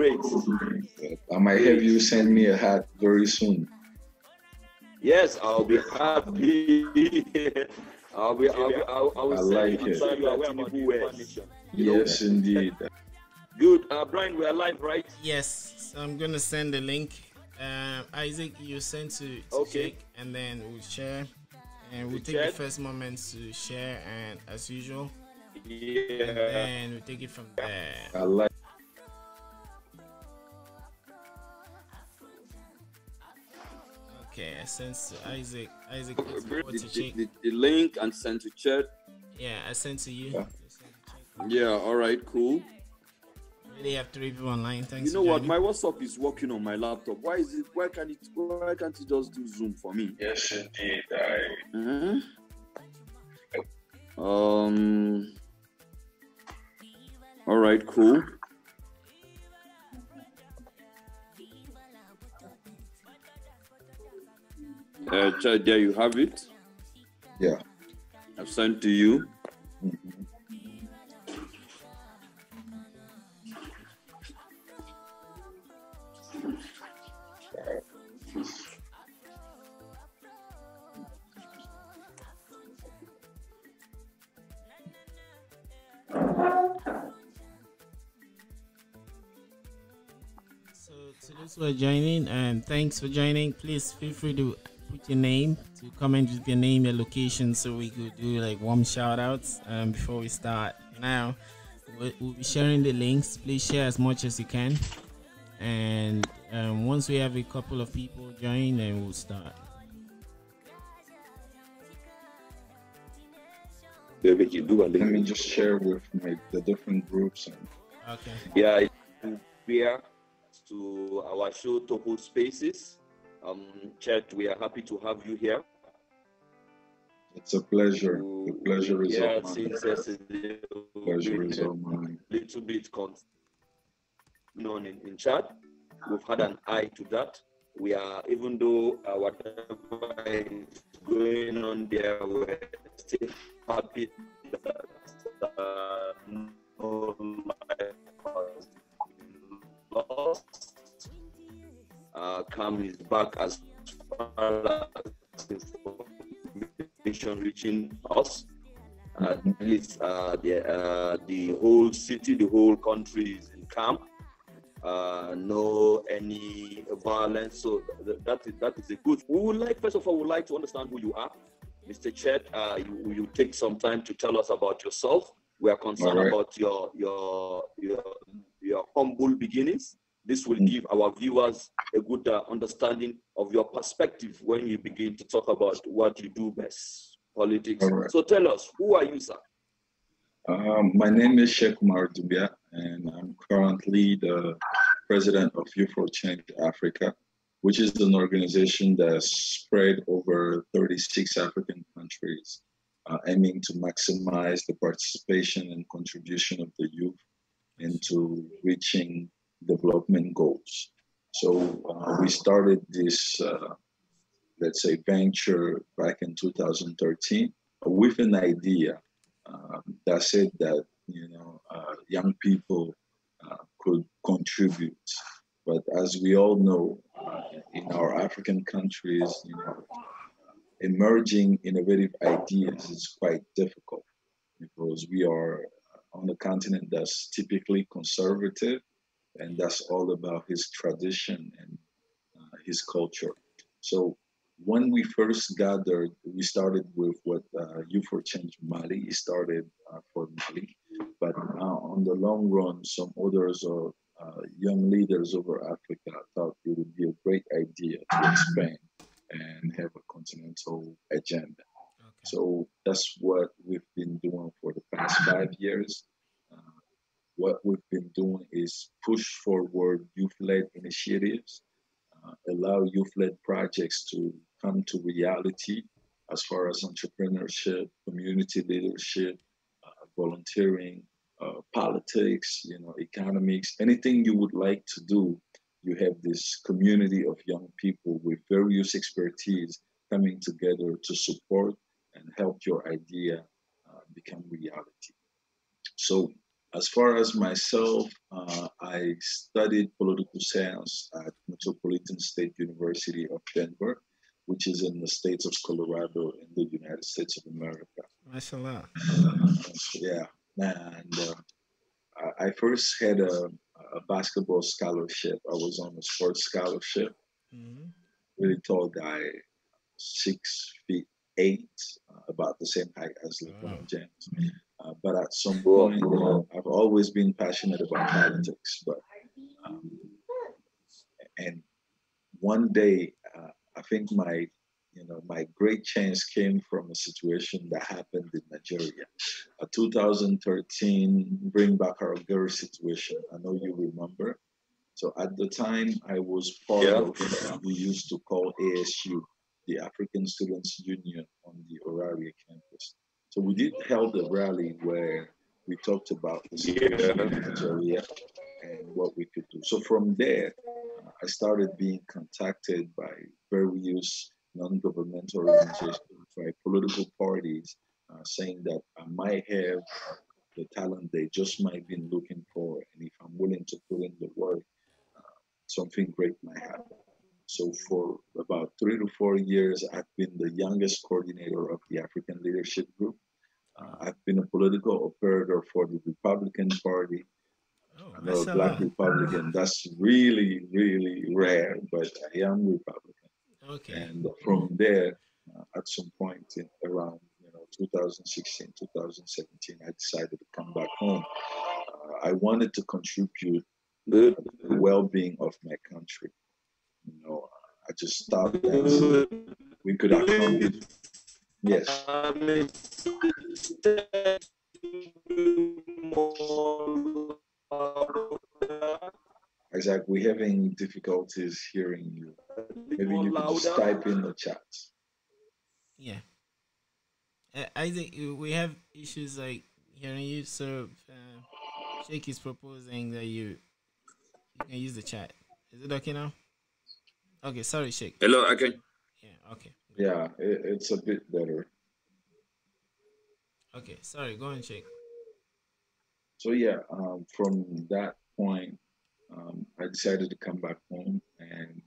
Great. I might have you send me a hat very soon. Yes, I'll be happy. I will like send it. you aware about the information. Yes, indeed. Good. Brian, we are live, right? Yes. So I'm gonna send the link. Isaac, you send to Okay. Cheick, and then we'll share, and we'll take the first moment to share, and as usual, Yeah. and then we'll take it from there. I like. Okay, I sent to Isaac. Isaac, please forward to Cheick. The link and send to chat. Yeah, I sent to you. Yeah. Yeah, all right, cool. We really have 3 people online. Thanks. You know what? My WhatsApp is working on my laptop. Why can't it just do Zoom for me? Yes, indeed. All right, cool. Chad, there you have it. Yeah. I've sent to you. So to those who are joining, thanks for joining. Please feel free to put your name, to comment with your name, your location, so we could do like warm shout outs before we start. Now we'll be sharing the links. Please share as much as you can, and once we have a couple of people join, then we'll start. Let me just share with the different groups. Okay. Yeah, here to our show, Topoh Spaces. Chet, we are happy to have you here. It's a pleasure. The pleasure is all mine. Since yesterday, Pleasure is all mine. Little bit in chat. We've had an eye to that. We are, even though whatever is going on there, we're still happy that no life has been lost. Cam is back as far as information reaching us. At least the whole city, the whole country is in camp. No any violence, so that is a good. We would like, first of all, to understand who you are, Mr. Chet. You take some time to tell us about yourself. We are concerned about your humble beginnings. This will give our viewers a good understanding of your perspective when you begin to talk about what you do best, politics. So tell us, who are you, sir? My name is Cheick Oumar Doumbia, and I'm currently the president of Youth for Change Africa, which is an organization that's spread over 36 African countries, aiming to maximize the participation and contribution of the youth into reaching development goals. So we started this, let's say, venture back in 2013 with an idea that said that young people could contribute. But as we all know, in our African countries, emerging innovative ideas is quite difficult because we are on a continent that's typically conservative, and that's all about his tradition and his culture. So when we first gathered, we started with what Youth for Change Mali started for Mali, but on the long run, some others or young leaders over Africa thought it would be a great idea to expand and have a continental agenda. Okay. So that's what we've been doing for the past 5 years. What we've been doing is push forward youth-led initiatives, allow youth-led projects to come to reality as far as entrepreneurship, community leadership, volunteering, politics, economics, anything you would like to do. You have this community of young people with various expertise coming together to support and help your idea become reality. So As far as myself, I studied political science at Metropolitan State University of Denver, which is in the state of Colorado in the United States of America. Mashallah. Yeah, and I first had a basketball scholarship. I was on a sports scholarship. Hmm. Really tall guy, 6 feet eight, about the same height as Wow. LeBron James. But at some Wow. point, I've always been passionate about politics. But um, and one day, I think my great chance came from a situation that happened in Nigeria, a 2013 Bring Back Our Girls situation. I know you remember. So at the time, I was part Yeah. of what we used to call ASU, the African Students Union on the Oraria campus. So we did held a rally where we talked about the situation Yeah. in Nigeria and what we could do. So from there, I started being contacted by various non-governmental organizations, by political parties, saying that I might have the talent they just might be looking for, and if I'm willing to put in the work, something great might happen. So for about 3 to 4 years, I've been the youngest coordinator of the African Leadership Group. Wow. I've been a political operator for the Republican Party. Oh, I know a black mashallah. Republican. That's really, really rare, but I am Republican. Okay. And from there, at some point in around 2016, 2017, I decided to come back home. I wanted to contribute Good. to the well-being of my country. I just thought that Good. we could accomplish. Yes, I'm more Isaac, we're having difficulties hearing you. Maybe you could just louder. type in the chat. Yeah. Isaac, we have issues like hearing you, so Sheikh is proposing that you can use the chat. Is it okay now? Okay, sorry, Sheikh. Hello, I can. Yeah, okay, good. Yeah, it's a bit better. Okay, sorry, go on, Sheikh. So yeah, from that point, I decided to come back home, and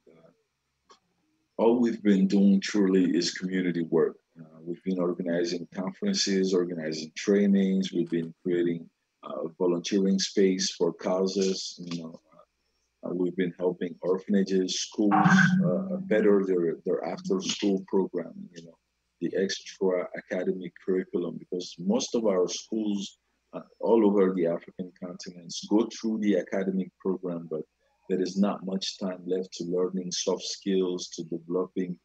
all we've been doing truly is community work. We've been organizing conferences, organizing trainings. We've been creating volunteering space for causes. We've been helping orphanages, schools better their after school programming. The extra academic curriculum, because most of our schools all over the African continents go through the academic program, but there is not much time left to learning soft skills, to developing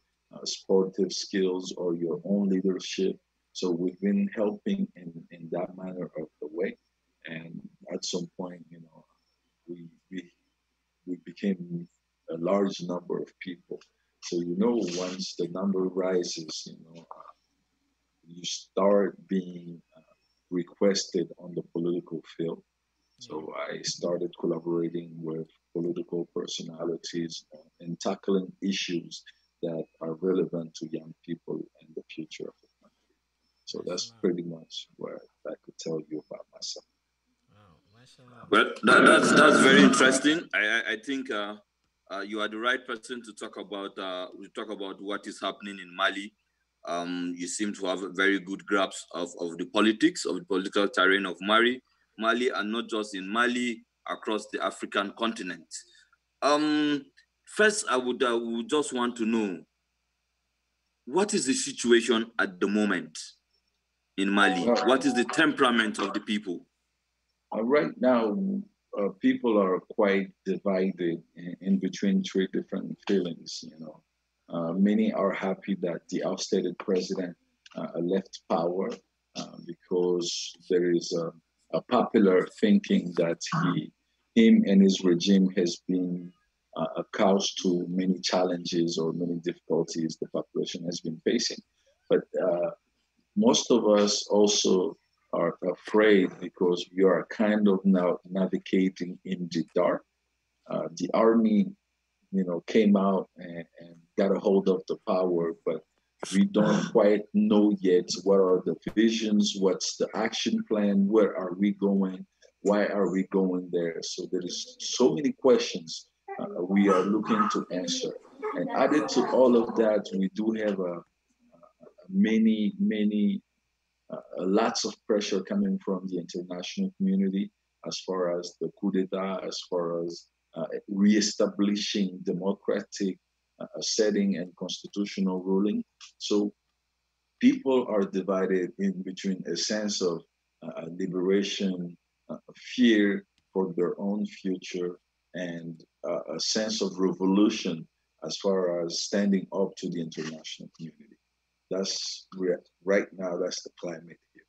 sportive skills or your own leadership. So we've been helping in that manner of the way. And at some point, we, we, we became a large number of people. So, once the number rises, you start being requested on the political field. Yeah, So I started collaborating with political personalities and tackling issues that are relevant to young people and the future of the country. So that's mashallah. pretty much what I could tell you about myself. Wow, mashallah. Well, that's very interesting. I think you are the right person to talk about. We talk about what is happening in Mali. You seem to have a very good grasp of the politics of the political terrain of Mali, and not just in Mali, across the African continent. Um, First, I would just want to know what is the situation at the moment in Mali. Well, What is the temperament of the people? right now, people are quite divided in between three different feelings. Many are happy that the ousted president left power because there is a popular thinking that him and his regime has been a cause to many challenges or many difficulties the population has been facing. But most of us also are afraid because we are kind of now navigating in the dark. The army, came out and got a hold of the power, but we don't quite know yet what are the visions, what's the action plan, where are we going. Why are we going there? So there is so many questions we are looking to answer. And added to all of that, we do have many lots of pressure coming from the international community as far as the coup d'etat, as far as reestablishing democratic setting and constitutional ruling. So people are divided in between a sense of liberation, fear for their own future, and a sense of revolution as far as standing up to the international community. That's right now. That's the climate here.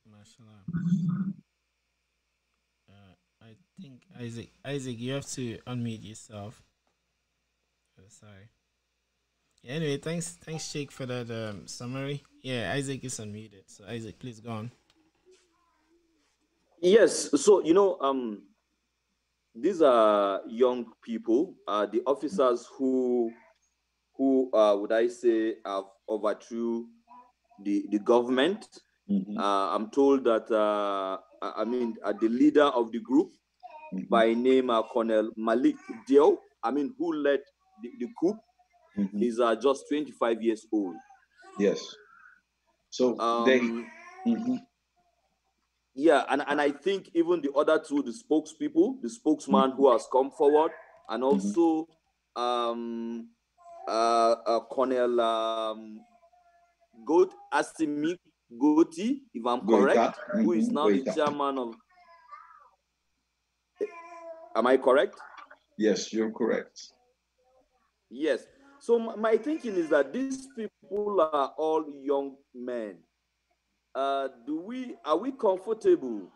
Mashallah. I think Isaac, you have to unmute yourself. Oh, sorry. Yeah, anyway, thanks, Cheick, for that summary. Yeah, Isaac is unmuted, so Isaac, please go on. Yes, so these are young people, the officers who would I say have overthrew the government. I'm told that the leader of the group by name Colonel Malik Diop, who led the coup, is just 25 years old. Yes. So yeah, and I think even the other two, the spokesman who has come forward, and also Colonel Goat Asimi Goti, if I'm correct, who is now the chairman of. Am I correct? Yes, you're correct. Yes. So my thinking is that these people are all young men. Are we comfortable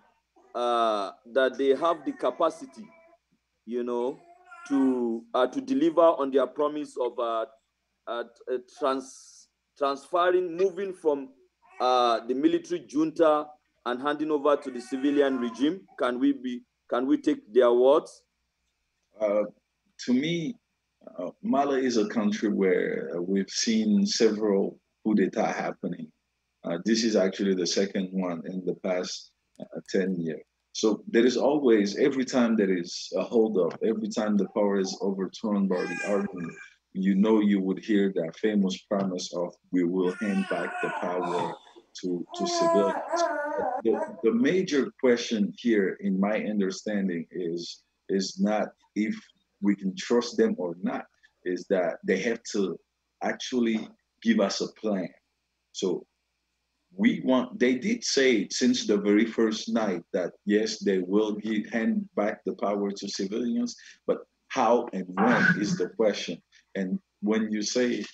that they have the capacity, to deliver on their promise of moving from the military junta and handing over to the civilian regime? Can we take their words? To me, Mali is a country where we've seen several coup d'etat happening. This is actually the second one in the past 10 years. So there is always, every time there is a holdup, every time the power is overthrown by the army, you would hear that famous promise of we will hand back the power to civilians. The major question here, in my understanding, is not if we can trust them or not, is that they have to actually give us a plan. So they did say since the very first night that yes, they will hand back the power to civilians, but how and when is the question. And when you say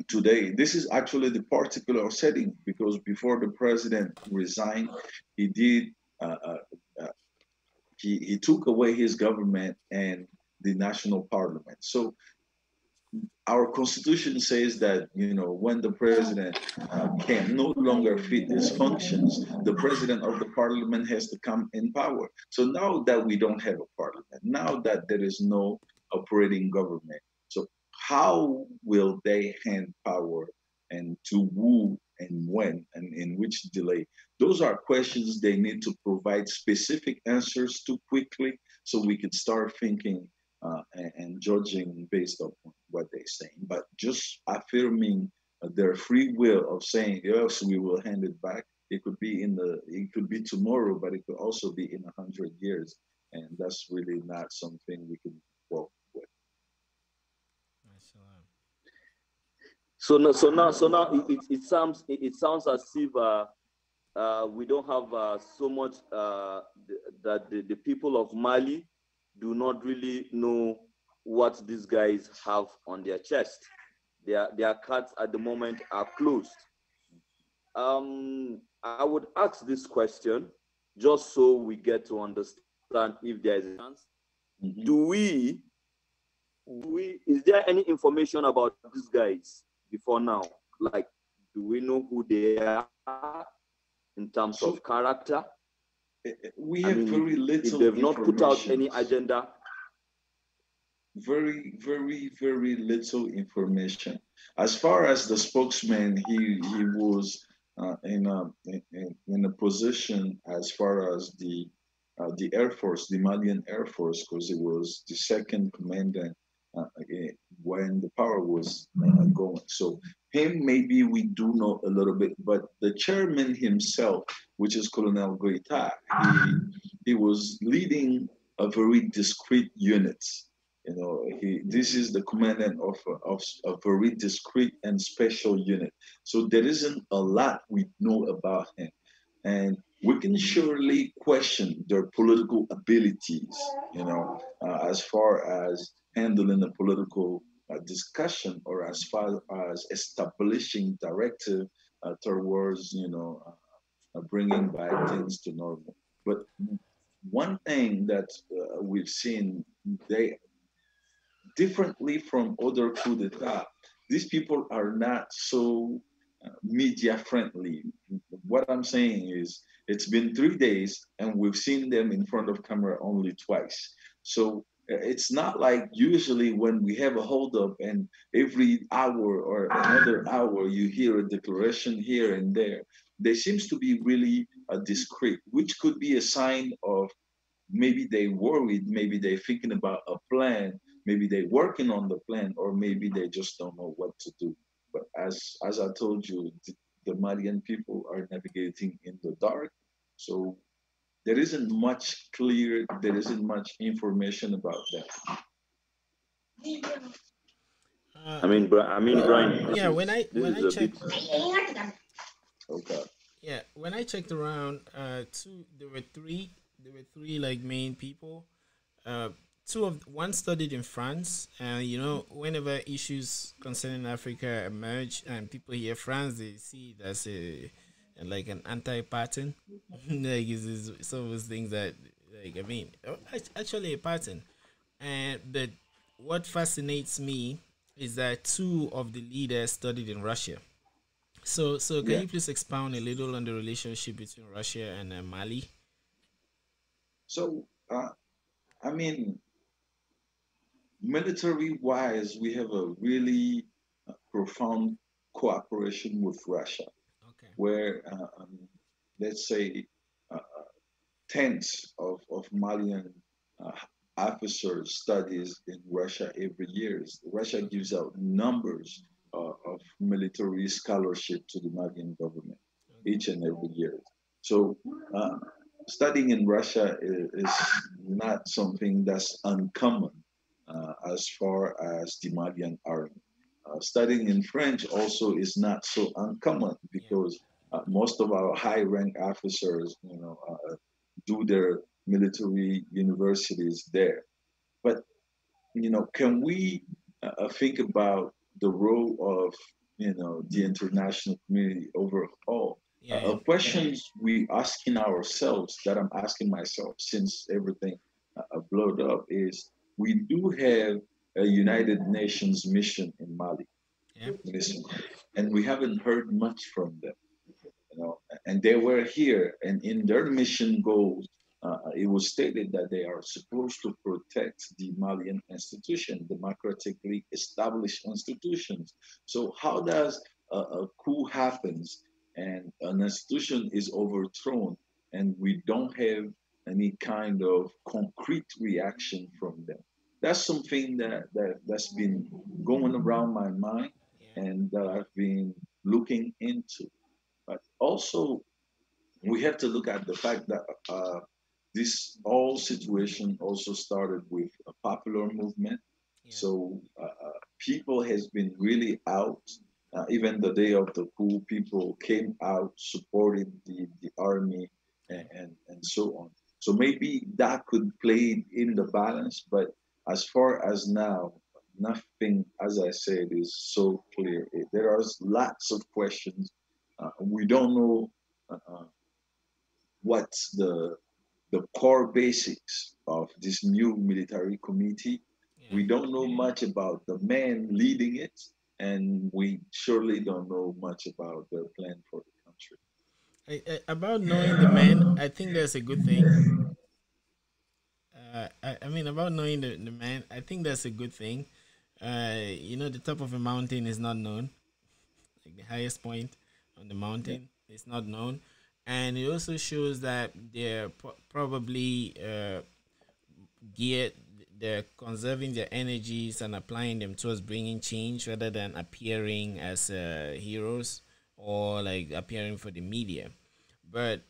today, this is actually the particular setting, because before the president resigned, he did uh, uh, uh, he took away his government and the national parliament. So our constitution says that when the president can no longer fit his functions, the president of the parliament has to come in power. So now that we don't have a parliament, now that there is no operating government, so how will they hand power, and to who and when and in which delay? Those are questions they need to provide specific answers to quickly, so we can start thinking and judging based on what they're saying. But just affirming their free will of saying yes, we will hand it back. It could be tomorrow, but it could also be in 100 years, and that's really not something we can work with. So now it sounds as if we don't have so much that the people of Mali do not really know what these guys have on their chest. Their cards at the moment are closed. I would ask this question just so we get to understand if there is a chance. Is there any information about these guys before now? Like, do we know who they are in terms of character? We have very little. If they've not put out any agenda. Very, very, very little information. As far as the spokesman, he was in a position as far as the Air Force, the Malian Air Force, because it was the second commandant when the power was going. So him, maybe we do know a little bit, but the chairman himself, which is Colonel Goita, he was leading a very discreet unit. You know, this is the commandant of a very discreet and special unit. So there isn't a lot we know about him. And we can surely question their political abilities, as far as handling a political discussion or as far as establishing directive towards, bringing back things to normal. But one thing that we've seen, they differently from other coup d'etat, these people are not so media friendly. What I'm saying is, it's been 3 days and we've seen them in front of camera only twice. So it's not like usually when we have a holdup and every hour or another hour you hear a declaration here and there. They seems to be really discreet, which could be a sign of maybe they worried, maybe they thinking about a plan, maybe they working on the plan, or maybe they just don't know what to do. But as I told you, the Malian people are navigating in the dark, so there isn't much clear, there isn't much information about that. Uh, Brian, yeah, this when is I a bit. checked, Okay. yeah, when I checked around, there were three like main people. Uh, one studied in France, and whenever issues concerning Africa emerge and people hear France, they see it as a like an anti-pattern. Like it's some of those things that, like, I mean, actually a pattern. And but what fascinates me is that two of the leaders studied in Russia. So can Yeah. you please expound a little on the relationship between Russia and Mali? So I mean, military wise, we have a really profound cooperation with Russia, Okay. where let's say uh, tens of Malian uh, officers studies in Russia every year. Russia gives out numbers of military scholarship to the Malian government Okay. each and every year. So uh, studying in Russia is not something that's uncommon as far as the Malian army. Studying in French also is not so uncommon Yeah. because most of our high rank officers, do their military universities there. But can we think about the role of the international community overall? Yeah. Yeah. Questions we asking ourselves that I'm asking myself since everything blowed up is we do have a United Nations mission in Mali, Yeah. listen, and we haven't heard much from them, and they were here, and in their mission goals, it was stated that they are supposed to protect the Malian institution, democratically established institutions. So how does a coup happens and an institution is overthrown, and we don't have any kind of concrete reaction from them? That's something that's been going around my mind Yeah. and that I've been looking into. But also, we have to look at the fact that this whole situation also started with a popular movement. Yeah. So people has been really out. Even the day of the coup, people came out, supported the army, Yeah. and so on. So maybe that could play in the balance. But as far as now, nothing, as I said, is so clear. There are lots of questions. We don't know what's the core basics of this new military committee. Yeah. We don't know much about the man leading it, and we surely don't know much about their plan for the country. About knowing the man, I think that's a good thing. I mean, about knowing the man, I think that's a good thing. The top of a mountain is not known, like the highest point on the mountain. It's not known, and it also shows that they're probably geared. They're conserving their energies and applying them towards bringing change rather than appearing as heroes or like appearing for the media. But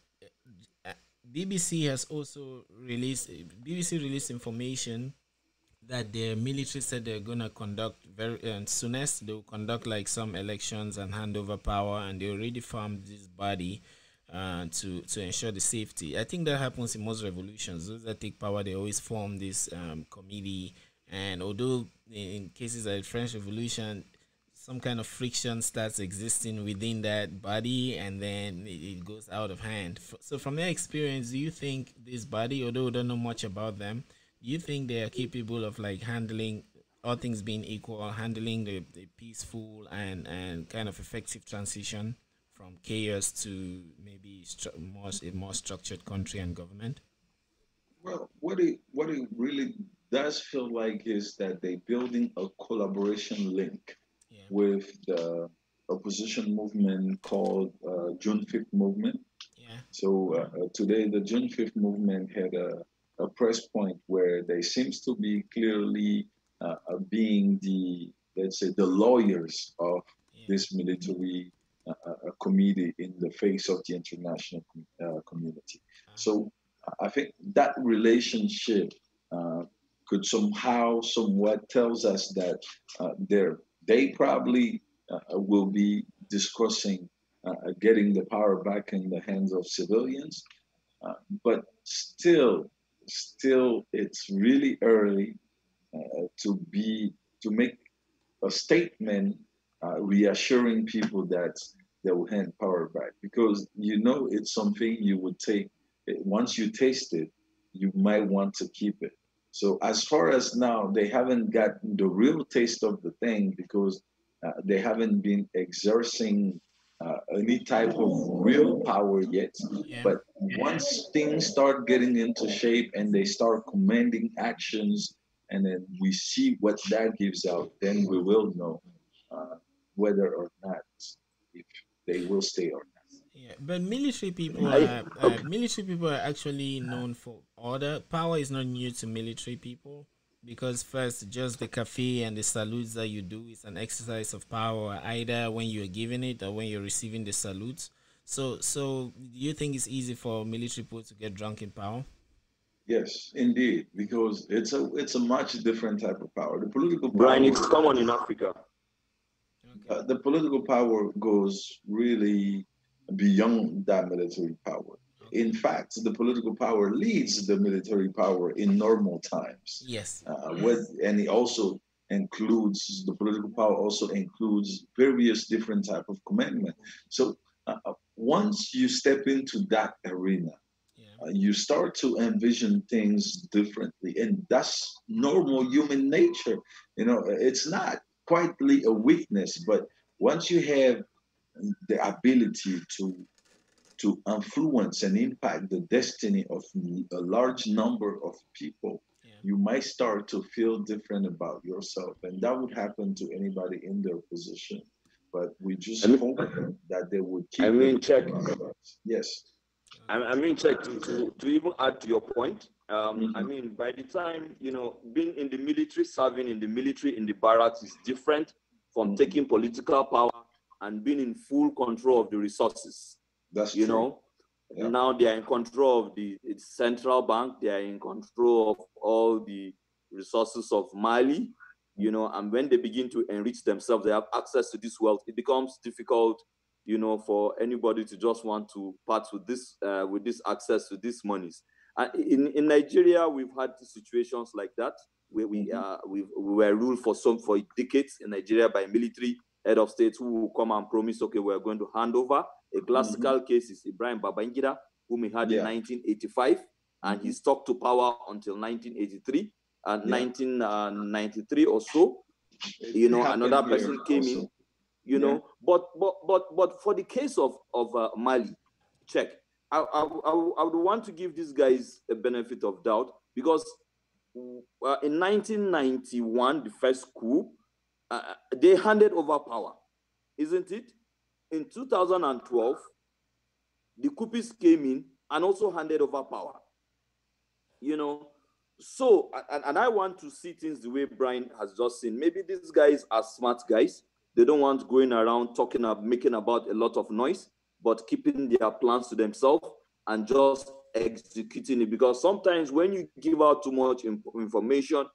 uh, BBC has also released BBC released information that the military said they're gonna conduct very soonest they'll conduct like some elections and hand over power, and they already formed this body to ensure the safety. I think that happens in most revolutions. Those that take power, they always form this committee, and although in cases like French Revolution, some kind of friction starts existing within that body, and then it goes out of hand. So from your experience, do you think this body, although we don't know much about them, do you think they are capable of like handling, all things being equal, handling the peaceful and kind of effective transition from chaos to maybe a more structured country and government? Well, what it really does feel like is that they're building a collaboration link Yeah, with the opposition movement called June 5th movement. yeah, So today, the June 5th movement had a press point where they seems to be clearly being the, let's say, the lawyers of yeah. this military committee in the face of the international community. Uh-huh. So I think that relationship uh, could somehow, somewhat tells us that they probably will be discussing getting the power back in the hands of civilians. Uh, but still, it's really early to make a statement reassuring people that they will hand power back, because you know it's something you would take once you taste it, you might want to keep it. So as far as now, they haven't gotten the real taste of the thing because they haven't been exerting any type of real power yet. Yeah. But once things start getting into shape and they start commanding actions, and then we see what that gives out, then we will know uh, whether or not if they will stay or not. Yeah, but military people are actually known for order. Power is not new to military people because first, just the cafe and the salutes that you do is an exercise of power, either when you're giving it or when you're receiving the salutes. So do you think it's easy for military people to get drunk in power? Yes, indeed, because it's a much different type of power. Brian, it's common in Africa. Okay. The political power goes really beyond that military power. In Okay. fact, the political power leads the military power in normal times. Yes. And it also includes the political power also includes various different type of commandment. So once you step into that arena, Yeah. you start to envision things differently, and that's normal human nature. You know, it's not quietly a weakness, but once you have the ability to influence and impact the destiny of a large number of people, Yeah. you might start to feel different about yourself, and that would happen to anybody in their position. But we I just mean, hope that they would I keep it. mean, check. Yes. I Okay. mean, check to even add to your point. I Mhm. mean, by the time being in the military, serving in the military in the barracks is different from Mhm. taking political power and being in full control of the resources. That's You true. know, Yeah. now they are in control of the central bank. They are in control of all the resources of Mali. And when they begin to enrich themselves, they have access to this wealth. It becomes difficult, for anybody to just want to part with this access to these monies. And in Nigeria, we've had situations like that where Mhm. we were ruled for decades in Nigeria by military head of states who will come and promise, okay, we're going to hand over. A Mhm. classical case is Ibrahim Babangida, whom he had in Yeah. 1985, and he Mhm. stuck to power until 1983 and Yeah. 1993 or so. It happened Another here person came in. also. Yeah. But for the case of Mali, check. I would want to give these guys a benefit of doubt because in 1991, the first coup, they handed over power, isn't it? In 2012, the coupists came in and also handed over power. You know, so and I want to see things the way Brian has just seen. Maybe these guys are smart guys. They don't want going around talking up, making about a lot of noise, but keeping their plans to themselves and just executing it. Because sometimes when you give out too much information,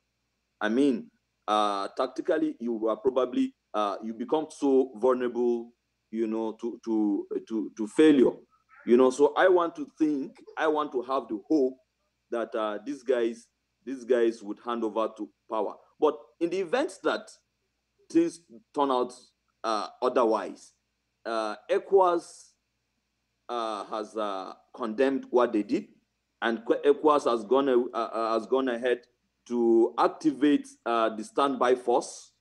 I mean, tactically, you are probably you become so vulnerable, you know, to failure. You know, so I want to think, I want to have the hope that these guys would hand over to power. But in the event that things turn out otherwise, ECOWAS has condemned what they did, and ECOWAS has gone ahead to activate the standby force,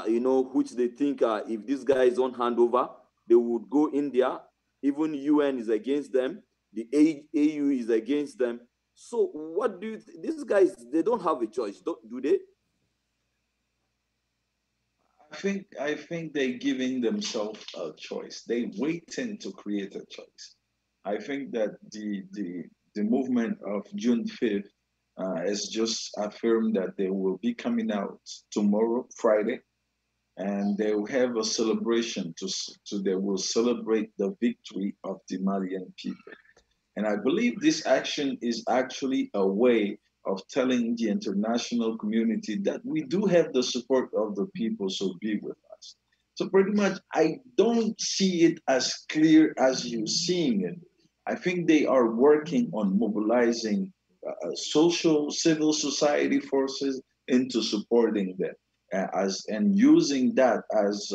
you know, which they think if these guys don't hand over, they would go in there. Even UN is against them. The AU is against them. So what do you these guys, they don't have a choice, do they? I think they giving themselves a choice. They waiting to create a choice. I think that the movement of June 5th has just affirmed that they will be coming out tomorrow, Friday, and they will have a celebration to they will celebrate the victory of the Malian people. And I believe this action is actually a way of telling the international community that we do have the support of the people, so be with us. So pretty much, I don't see it as clear as you're seeing it. I think they are working on mobilizing social, civil society forces into supporting them as and using that as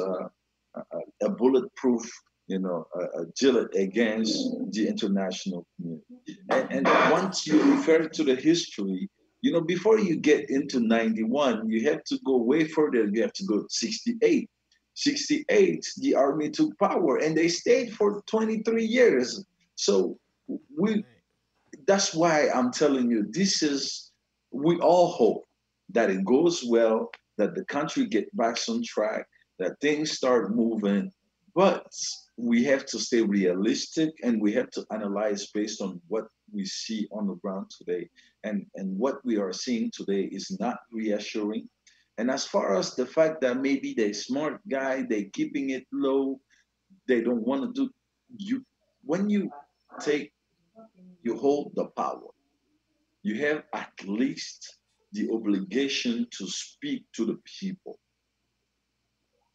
a bulletproof, a gillette against the international community. And once you refer to the history, before you get into 91, you have to go way further. You have to go to 68. 68, the army took power and they stayed for 23 years. So we that's why I'm telling you, we all hope that it goes well, that the country get back on track, that things start moving, but we have to stay realistic and we have to analyze based on what we see on the ground today. And what we are seeing today is not reassuring. And as far as the fact that maybe they're smart guy, they keeping it low, they don't want to do you when take you hold the power, you have at least the obligation to speak to the people,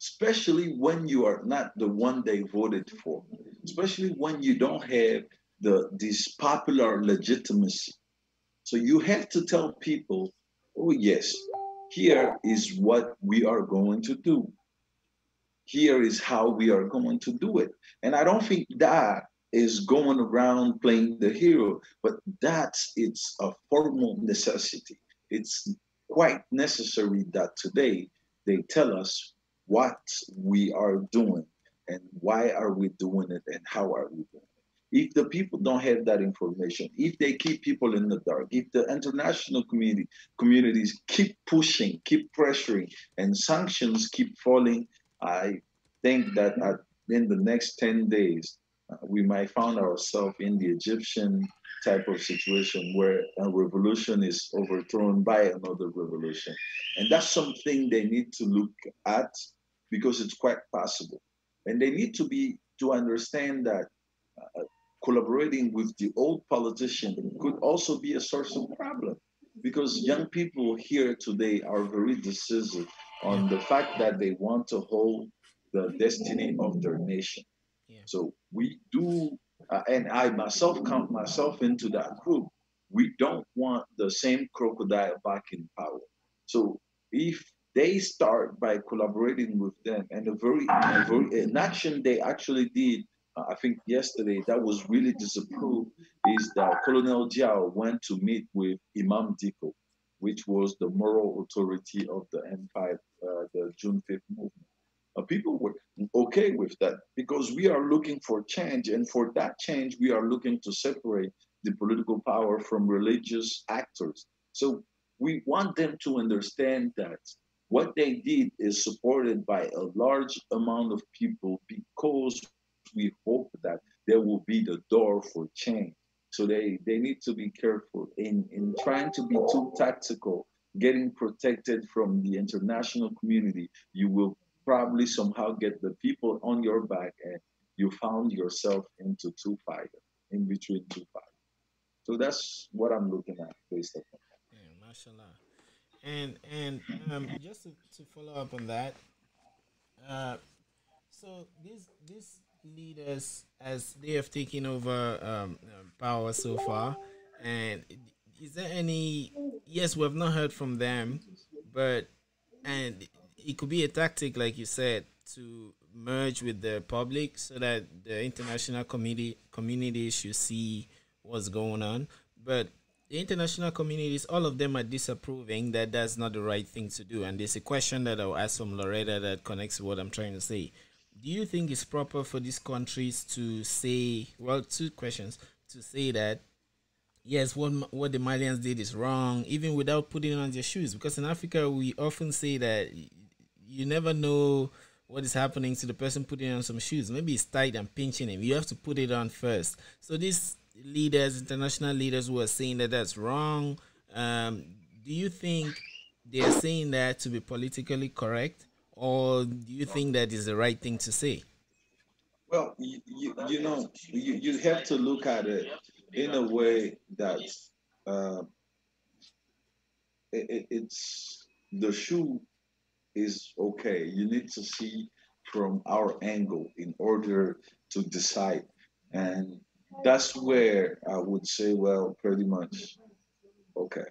especially when you are not the one they voted for, especially when you don't have this popular legitimacy. So you have to tell people, oh yes, here is what we are going to do. Here is how we are going to do it. And I don't think that is going around playing the hero, but that's it's a formal necessity. It's quite necessary that today they tell us what we are doing and why are we doing it and how are we doing it. If the people don't have that information, if they keep people in the dark, if the international communities keep pushing, keep pressuring, and sanctions keep falling, I think that in the next 10 days, we might find ourselves in the Egyptian type of situation where a revolution is overthrown by another revolution. And that's something they need to look at because it's quite possible. And they need to understand that collaborating with the old politician could also be a source of problem because young people here today are very decisive Yeah. on the fact that they want to hold the destiny of their nation. Yeah. So we do, and I myself count myself into that group. We don't want the same crocodile back in power. So if they start by collaborating with them, and an action they actually did, I think yesterday that was really disapproved, is that Colonel Jiao went to meet with Imam Diko, which was the moral authority of the empire, the June 5th movement. People were okay with that because we are looking for change. And for that change, we are looking to separate the political power from religious actors. So we want them to understand that what they did is supported by a large amount of people because we hope that there will be the door for change. So they need to be careful in trying to be too tactical, getting protected from the international community. You will probably somehow get the people on your back, and you found yourself into two fighters, in between two fighters. So that's what I'm looking at based upon. Yeah, mashallah. And just to follow up on that, uh, so these leaders, as they have taken over power so far, and is there any? Yes, we have not heard from them, but and it could be a tactic, like you said, to merge with the public so that the international community should see what's going on. But the international communities, all of them are disapproving that that's not the right thing to do. And there's a question that I'll ask from Loretta that connects to what I'm trying to say. Do you think it's proper for these countries to say, well, two questions, to say that yes, what the Malians did is wrong, even without putting on their shoes? Because in Africa, we often say that you never know what is happening to the person putting on some shoes. Maybe it's tight and pinching him. You have to put it on first. So these leaders, international leaders, who are saying that that's wrong, do you think they are saying that to be politically correct, or do you think that is the right thing to say? Well, you know, you have to look at it in a way that uh, it's the shoe is okay. You need to see from our angle in order to decide. And that's where I would say, well, pretty much, okay,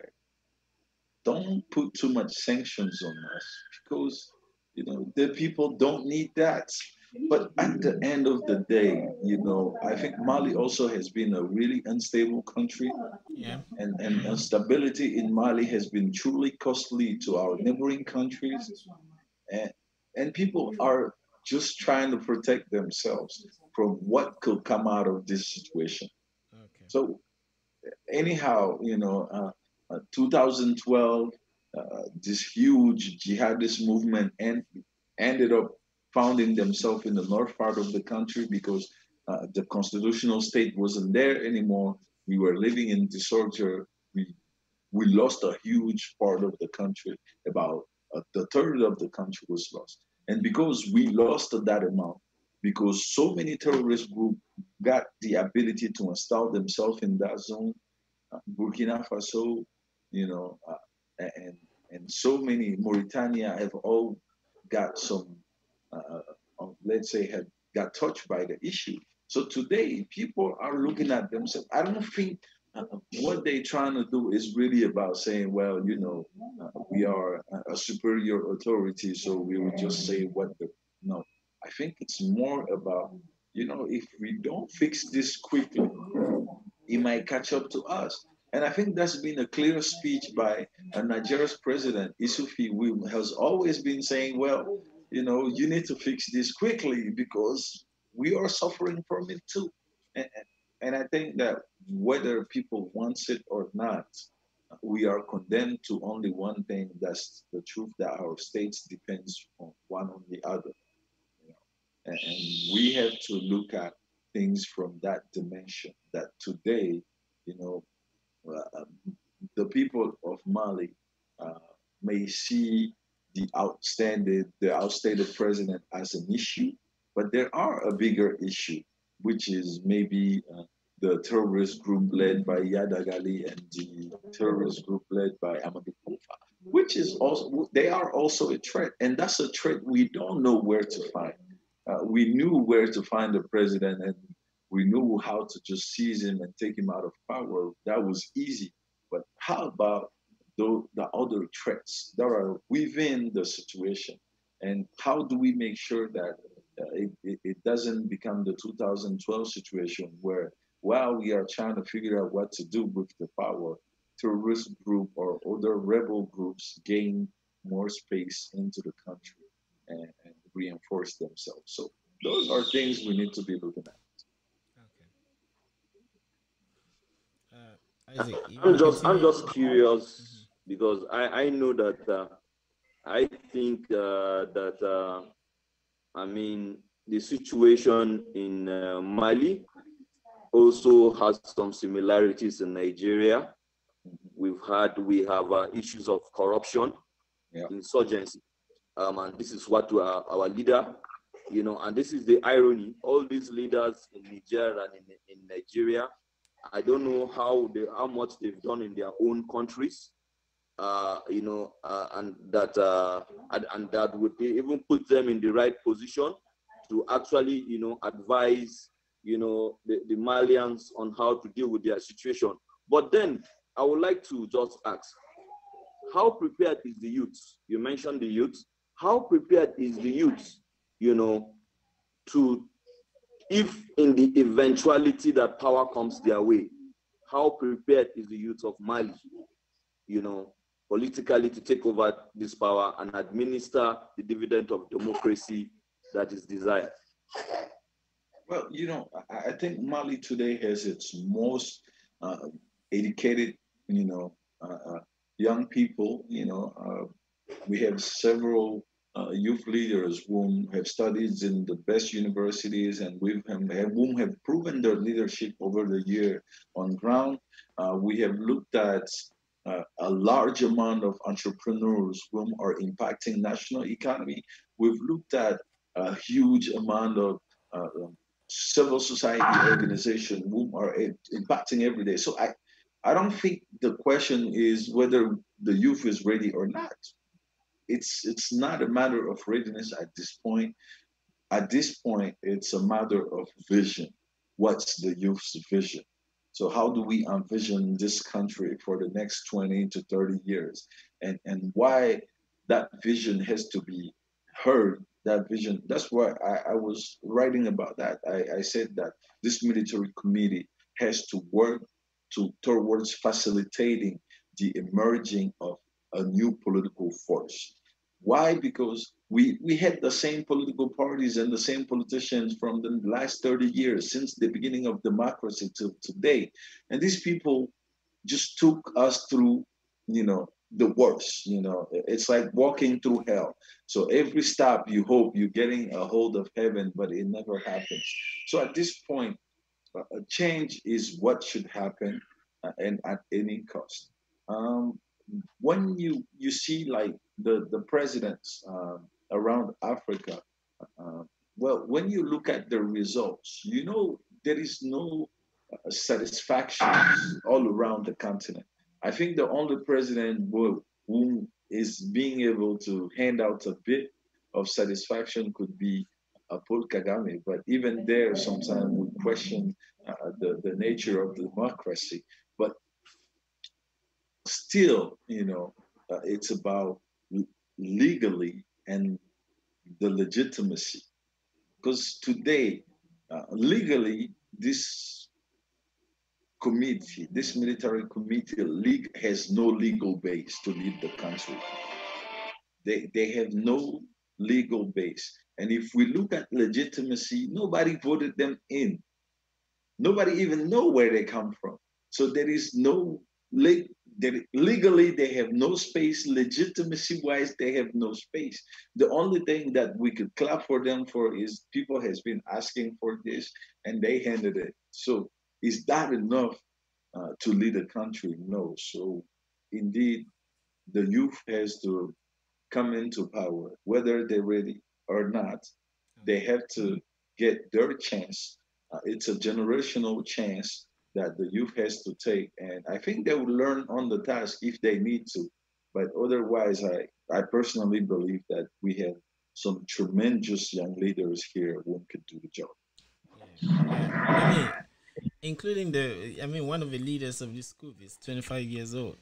don't put too much sanctions on us because, the people don't need that. But at the end of the day, I think Mali also has been a really unstable country, Yeah. and instability in Mali has been truly costly to our neighboring countries, and people are just trying to protect themselves from what could come out of this situation. Okay. So anyhow, 2012, this huge jihadist movement ended up founding themselves in the north part of the country because the constitutional state wasn't there anymore. We were living in disorder. We we lost a huge part of the country. About the third of the country was lost. And because we lost that amount, because so many terrorist groups got the ability to install themselves in that zone, Burkina Faso, you know, and so many Mauritania have all got some, let's say, have got touched by the issue. So today, people are looking at themselves. I don't think what they're trying to do is really about saying, well, we are a superior authority, so we will just say what the. No, I think it's more about, if we don't fix this quickly, it might catch up to us. And I think that's been a clear speech by Nigeria's president, Isufi, who has always been saying, well, you need to fix this quickly because we are suffering from it too. And, and I think that whether people want it or not, we are condemned to only one thing. That's the truth that our states depends on one on the other. You know? And we have to look at things from that dimension. That today, you know, the people of Mali uh, may see the outstated president as an issue, but there are a bigger issue, which is maybe the terrorist group led by Yadagali and the terrorist group led by Amadou Koufa, which is also they are also a threat, and that's a threat we don't know where to find. We knew where to find the president, and we knew how to just seize him and take him out of power. That was easy. But how about the other threats that are within the situation? And how do we make sure that it doesn't become the 2012 situation where, while we are trying to figure out what to do with the power, terrorist group or other rebel groups gain more space into the country and reinforce themselves? So those are things we need to be looking at. Okay. Isaac, you want I'm to just I'm continue? just Mhm. curious because I know that I think that I mean the situation in Mali also has some similarities in Nigeria. We have issues of corruption, insurgency, and this is what our leader, and this is the irony. All these leaders in Niger and in Nigeria, I don't know how much they've done in their own countries, and that would even put them in the right position to actually, advise, the Malians on how to deal with their situation. But then I would like to just ask, how prepared is the youth? You mentioned the youth. How prepared is the youth, to, if in the eventuality that power comes their way, how prepared is the youth of Mali, politically to take over this power and administer the dividend of democracy that is desired? Well, I think Mali today has its most educated, young people. We have several youth leaders whom have studied in the best universities and whom have proven their leadership over the year on ground. We have looked at a large amount of entrepreneurs whom are impacting national economy. We've looked at a huge amount of civil society organizations whom are impacting every day. So I don't think the question is whether the youth is ready or not. It's not a matter of readiness at this point. At this point, it's a matter of vision. What's the youth's vision? So how do we envision this country for the next 20 to 30 years? And why that vision has to be heard, that vision. That's why I was writing about that. I said that this military committee has to work towards facilitating the emerging of a new political force. Why? Because we had the same political parties and the same politicians from the last 30 years, since the beginning of democracy to today. And these people just took us through, the worst. It's like walking through hell. So every stop you hope you're getting a hold of heaven, but it never happens. So at this point, change is what should happen, and at any cost. When you see like the presidents around Africa, well, when you look at the results, there is no satisfaction all around the continent. I think the only president who is being able to hand out a bit of satisfaction could be Paul Kagame. But even there, sometimes we question the nature of democracy. But still, it's about legally and the legitimacy. Because today, legally, this committee, this military committee, has no legal base to lead the country. They have no legal base. And if we look at legitimacy, nobody voted them in. Nobody even know where they come from. So there is no legally they have no space. Legitimacy-wise, they have no space. The only thing that we could clap for them for is people has been asking for this, and they handed it. So is that enough to lead a country? No. So indeed, the youth has to come into power, whether they're ready or not. They have to get their chance. It's a generational chance that the youth has to take. And I think they will learn on the task if they need to. But otherwise, I personally believe that we have some tremendous young leaders here who could do the job. Yeah. Including one of the leaders of this group is 25 years old.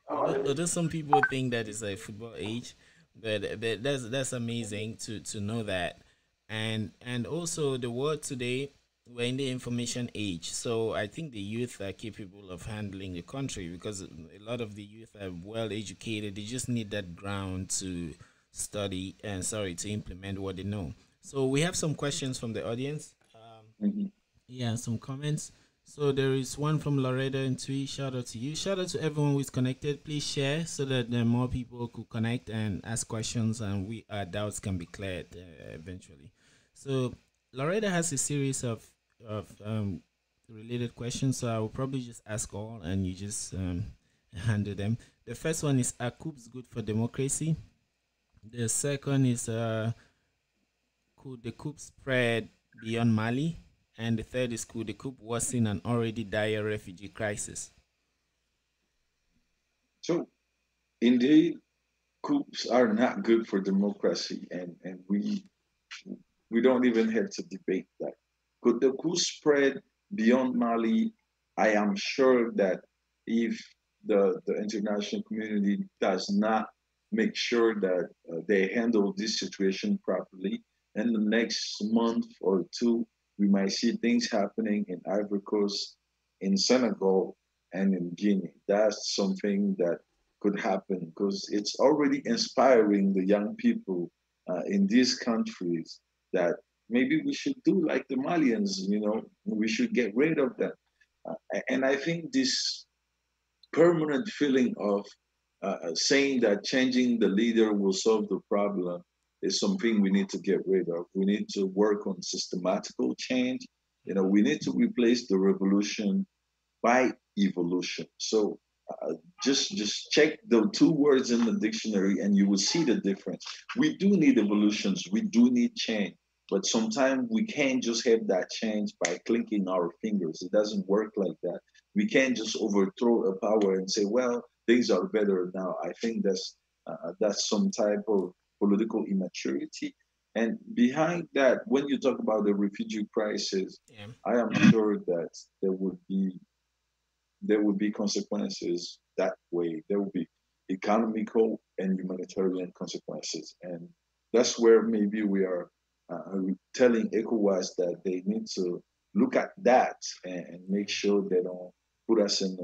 Although some people think that it's like football age, but that's amazing to know that. And also the world today, we're in the information age, so I think the youth are capable of handling the country because a lot of the youth are well educated. They just need that ground to study and to implement what they know. So we have some questions from the audience. Mhm. Yeah, some comments. So there is one from Loretta and Tweet. Shout out to you. Shout out to everyone who is connected. Please share so that more people could connect and ask questions, and our doubts can be cleared eventually. So Loretta has a series of related questions, so I will probably just ask all, and you just handle them. The first one is: Are coups good for democracy? The second is: Could the coup spread beyond Mali? And the third is: Could the coup worsen an already dire refugee crisis? So indeed, coups are not good for democracy, and we don't even have to debate that. Could the coup spread beyond Mali? I am sure that if the international community does not make sure that they handle this situation properly, in the next month or two, we might see things happening in Ivory Coast, in Senegal, and in Guinea. That's something that could happen because it's already inspiring the young people in these countries that maybe we should do like the Malians, we should get rid of them. And I think this permanent feeling of saying that changing the leader will solve the problem is something we need to get rid of. We need to work on systematical change. We need to replace the revolution by evolution. So uh, just check the two words in the dictionary and you will see the difference. We do need evolutions. We do need change. But sometimes we can't just have that change by clinking our fingers. It doesn't work like that. We can't just overthrow a power and say, well, things are better now. I think that's some type of political immaturity. And behind that, when you talk about the refugee crisis, Yeah. I am sure that there would be there will be consequences that way. There will be economical and humanitarian consequences. And that's where maybe we are telling ECOWAS that they need to look at that and make sure they don't put us in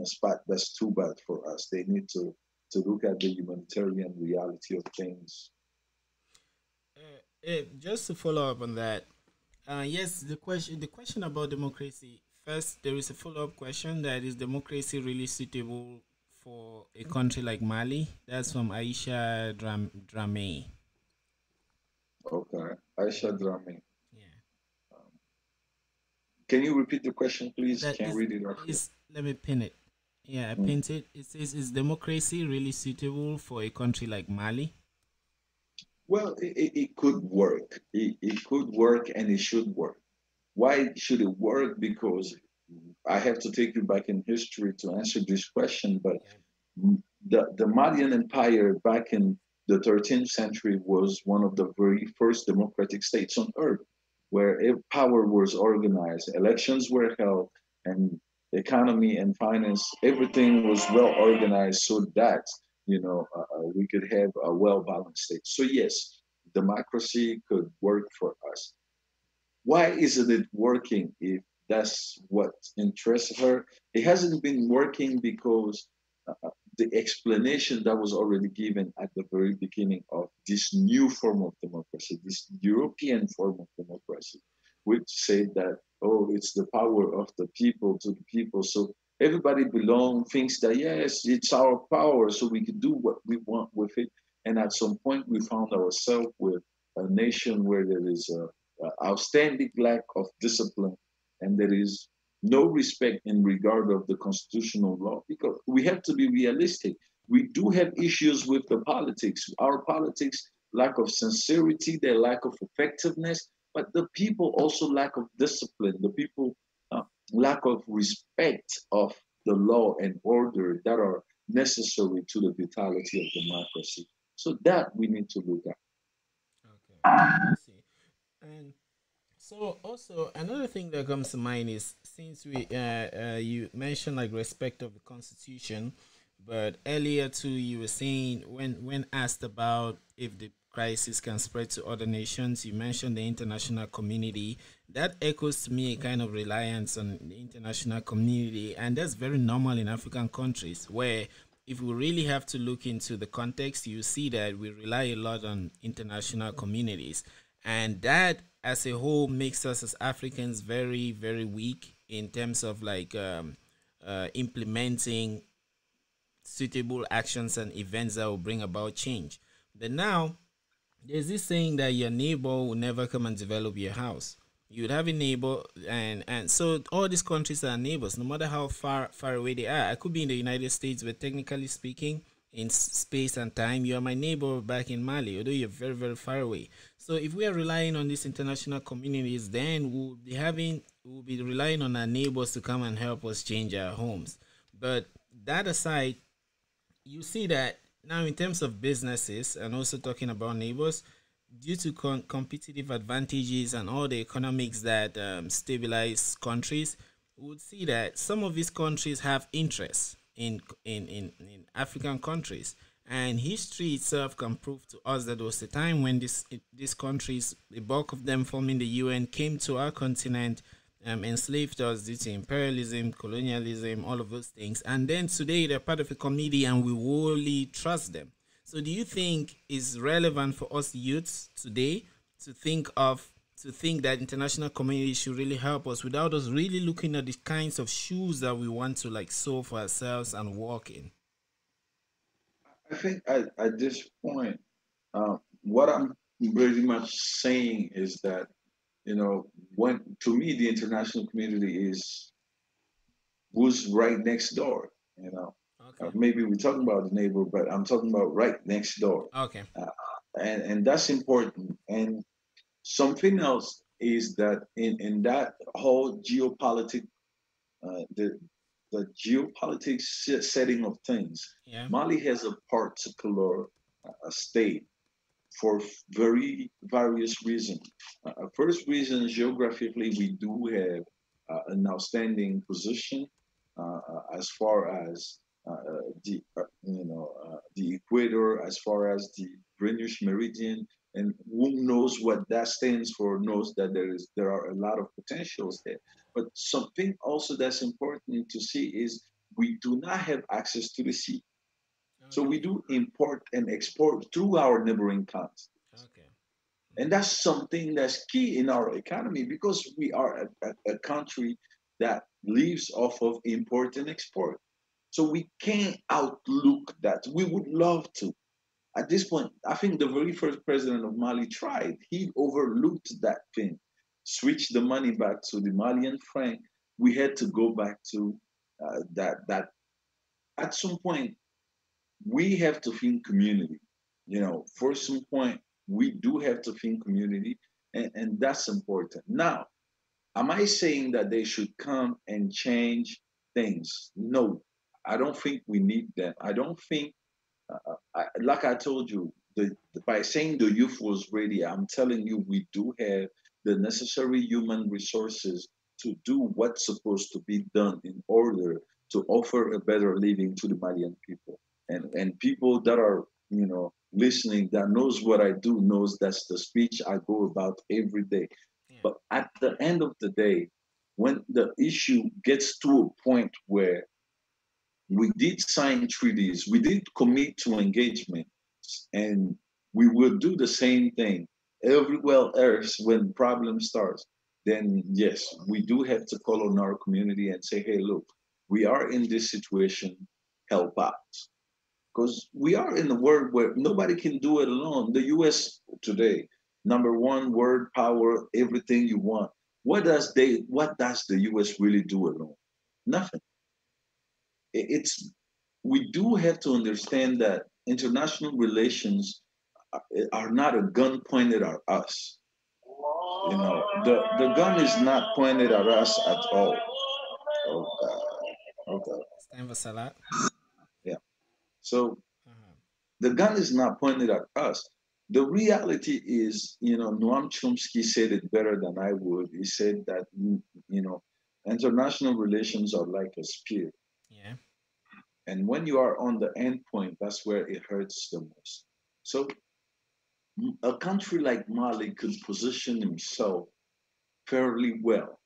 a spot that's too bad for us. They need to look at the humanitarian reality of things. Just to follow up on that, yes, the question about democracy. First, there is a follow up question: that is democracy really suitable for a country like Mali? That's from Aisha Drame. Okay. Aisha Drami. Yeah, Um, can you repeat the question, please? that Can't read it off here. is. Let me pin it. Yeah, I Mm. pinned it. It says, "Is democracy really suitable for a country like Mali?" Well, it could work. It could work and it should work. Why should it work? Because I have to take you back in history to answer this question, but Yeah. the Malian Empire back in the 13th century was one of the very first democratic states on earth where power was organized, elections were held, and economy and finance, everything was well organized so that, we could have a well balanced state. So, yes, democracy could work for us. Why isn't it working if that's what interests her? It hasn't been working because the explanation that was already given at the very beginning of this new form of democracy, this European form of democracy, which said that, oh, it's the power of the people to the people. So everybody belong, thinks that, yes, it's our power, so we can do what we want with it. And at some point, we found ourselves with a nation where there is a outstanding lack of discipline and there is no respect in regard of the constitutional law because we have to be realistic. We do have issues with the politics. Our politics, lack of sincerity, their lack of effectiveness, but the people also lack of discipline. The people lack of respect of the law and order that are necessary to the vitality of democracy. So that we need to look at. Okay, I see. And so also another thing that comes to mind is, since you mentioned like respect of the constitution, but earlier too you were saying, when asked about if the crisis can spread to other nations, you mentioned the international community. That echoes to me a kind of reliance on the international community, and that's very normal in African countries where, if we really have to look into the context, you see that we rely a lot on international communities, and that as a whole makes us as Africans very very weak in terms of like implementing suitable actions and events that will bring about change. But now There's this saying that your neighbor will never come and develop your house. You'd have a neighbor, and so all these countries are neighbors, no matter how far away they are. I could be in the United States, but technically speaking, in space and time, you are my neighbor back in Mali, although you're very far away. So if we are relying on these international communities, then we'll be relying on our neighbors to come and help us change our homes. But that aside, you see that now in terms of businesses and also talking about neighbors, due to competitive advantages and all the economics that stabilize countries, we would see that some of these countries have interests in African countries. And history itself can prove to us that there was a time when these countries, the bulk of them forming the UN, came to our continent, enslaved us due to imperialism, colonialism, all of those things. And then today they're part of a community and we wholly trust them. So do you think it's relevant for us youths today to think that international community should really help us without us really looking at the kinds of shoes that we want to like sew for ourselves and walk in? I think at this point, what I'm pretty much saying is that, when to me the international community is who's right next door. Okay. Maybe we're talking about the neighbor, but I'm talking about right next door, Okay. uh, and that's important. And something else is that in that whole geopolitics, the geopolitics setting of things, Yeah. Mali has a particular state for very various reasons. First reason, geographically, we do have an outstanding position as far as the equator, as far as the Greenwich Meridian, and who knows what that stands for knows that there are a lot of potentials there. But something also that's important to see is we do not have access to the sea. So we Okay. do import and export through our neighboring countries. Okay. And that's something that's key in our economy because we are a country that lives off of import and export. So we can't outlook that. We would love to. At this point, I think the very first president of Mali tried. He overlooked that thing, switched the money back to the Malian franc. We had to go back to that. At some point, we have to think community. For Okay. some point, we do have to think community, and that's important. Now, am I saying that they should come and change things? No, I don't think we need them. I don't think, like I told you, by saying the youth was ready, I'm telling you, we do have the necessary human resources to do what's supposed to be done in order to offer a better living to the Malian people. Okay. And people that are, listening, that knows what I do, knows that's the speech I go about every day. Yeah. But at the end of the day, when the issue gets to a point where we did sign treaties, we did commit to engagement, and we will do the same thing everywhere else when problem starts. Then yes, we do have to call on our community and say, hey, look, we are in this situation, help out. Because we are in a world where nobody can do it alone. The US today, number one, word power, everything you want. What does the US really do alone? Nothing. It's we do have to understand that international relations are not a gun pointed at us. The gun is not pointed at us at all. Oh God. Okay. It's time for salad. Yeah. So Uh-huh. the gun is not pointed at us. The reality is, Noam Chomsky said it better than I would. He said that, you know, international relations are like a spear. Yeah. And when you are on the end point, that's where it hurts the most. So a country like Mali could position himself fairly well.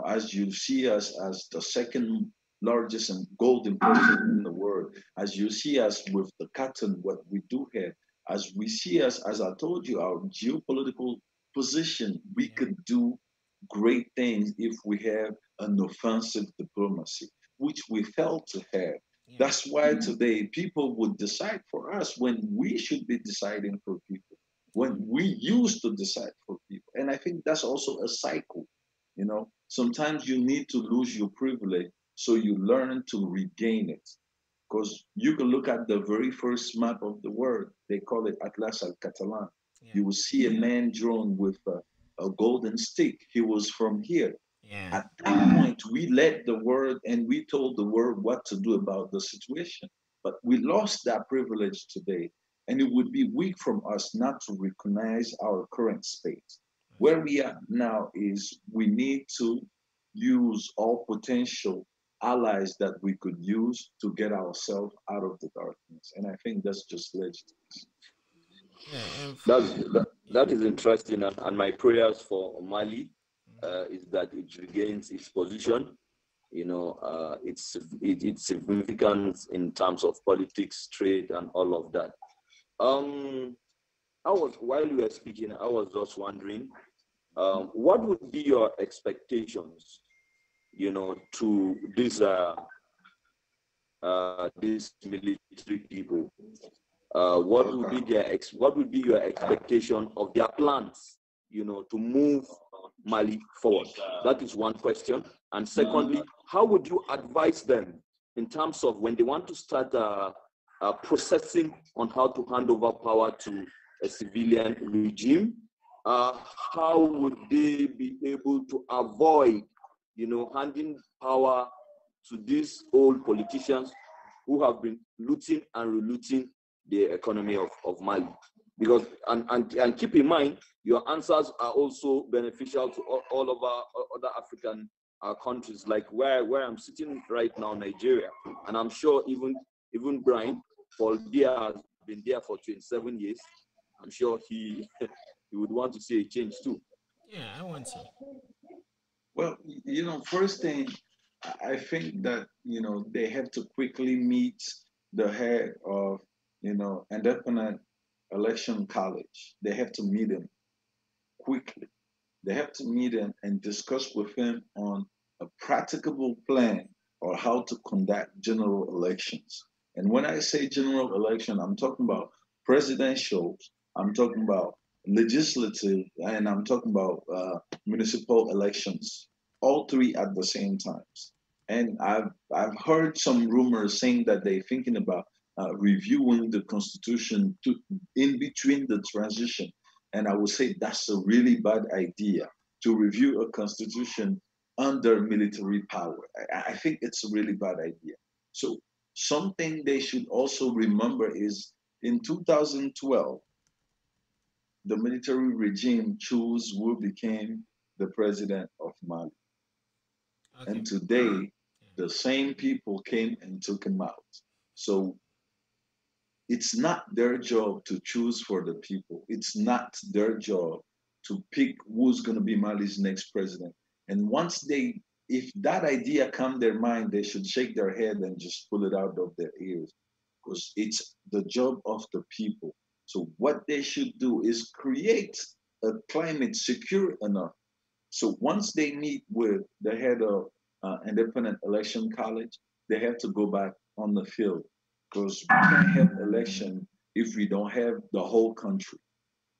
As you see us as the second largest and gold importer in the world, as you see us with the cotton, what we do have, as we see us, as I told you, our geopolitical position, we Yeah. could do great things if we have an offensive diplomacy, which we failed to have. Yeah. That's why today people would decide for us when we should be deciding for people. when we used to decide for people. And I think that's also a cycle. Sometimes you need to lose your privilege so you learn to regain it. Because you can look at the very first map of the world, they call it Atlas al Catalan. Yeah. You will see a man drawn with a golden stick. He was from here. Yeah. At that point, we led the world and we told the world what to do about the situation. But we lost that privilege today. And it would be weak from us not to recognize our current state. Where we are now is we need to use all potential allies that we could use to get ourselves out of the darkness. And I think that's just legitimacy. Yeah. And That is interesting, and my prayers for Mali mhm. is that it regains its position. Its significance in terms of politics, trade, and all of that. Um, while you were speaking, I was just wondering, what would be your expectations, to these military people? What would be your expectation of their plans, to move Mali forward? That is one question. And secondly, how would you advise them in terms of when they want to start processing on how to hand over power to a civilian regime? How would they be able to avoid, handing power to these old politicians who have been looting and relooting the economy of Mali? Because and keep in mind, your answers are also beneficial to all of our other African countries, like where I'm sitting right now, Nigeria, and I'm sure even Brian Paul Dia has been there for 27 years. I'm sure he he would want to see a change too. Yeah, I want to. Well, first thing, I think that, they have to quickly meet the head of, independent election college. They have to meet him quickly. They have to meet him and discuss with him on a practicable plan or how to conduct general elections. And when I say general election, I'm talking about presidential, I'm talking about legislative, and I'm talking about municipal elections, all three at the same times. And I've heard some rumors saying that they're thinking about reviewing the constitution in between the transition, and I would say that's a really bad idea to review a constitution under military power. I think it's a really bad idea. So something they should also remember is in 2012, the military regime chose who became the president of Mali. Okay. And today, Yeah. the same people came and took him out. So it's not their job to choose for the people. It's not their job to pick who's going to be Mali's next president. And if that idea come their mind, they should shake their head and just pull it out of their ears, because it's the job of the people. So what they should do is create a climate secure enough. So once they meet with the head of independent election college, they have to go back on the field, because we can't have election if we don't have the whole country.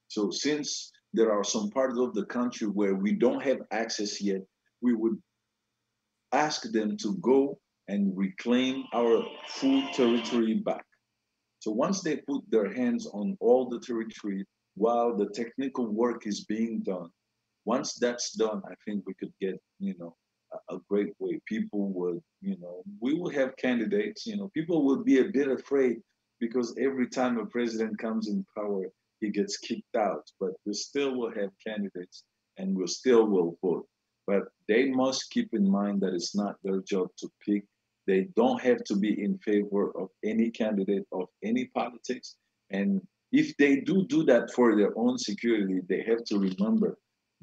So since there are some parts of the country where we don't have access yet, we would ask them to go and reclaim our full territory back. So once they put their hands on all the territory while the technical work is being done, once that's done, I think we could get, a great way. People would, we will have candidates, people would be a bit afraid because every time a president comes in power, he gets kicked out, but we still will have candidates and we still will vote. But they must keep in mind that it's not their job to pick. They don't have to be in favor of any candidate of any politics. And if they do that for their own security, they have to remember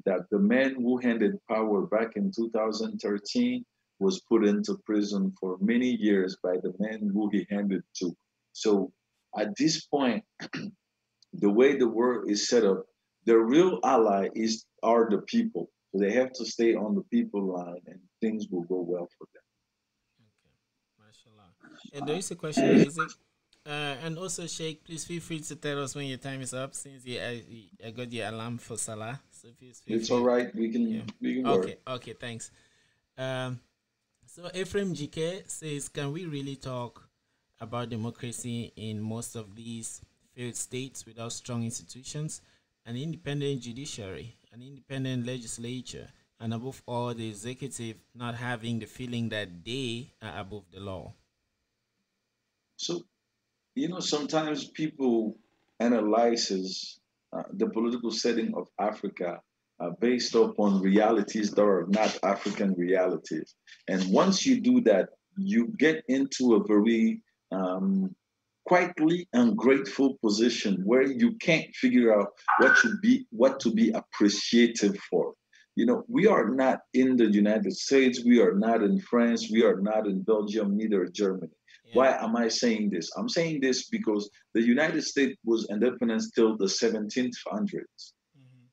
that the man who handed power back in 2013 was put into prison for many years by the man who he handed to. So at this point, the way the world is set up, the real ally are the people. So they have to stay on the people line and things will go well for them. Okay. Mashallah. And there is a question, Isaac. And also, Sheikh, please feel free to tell us when your time is up, since I got the alarm for Salah. So please feel It's all free. right. Yeah. We can work. Okay, thanks. Um, so Ephraim GK says, can we really talk about democracy in most of these failed states without strong institutions, an independent judiciary, an independent legislature, and above all, the executive not having the feeling that they are above the law? So sometimes people analyzes the political setting of Africa based upon realities that are not African realities. And once you do that, you get into a very quietly ungrateful position where you can't figure out what to be appreciative for. We are not in the United States, we are not in France, we are not in Belgium, neither Germany. Yeah. Why am I saying this? I'm saying this because the United States was independent till the 1700s. Hmm.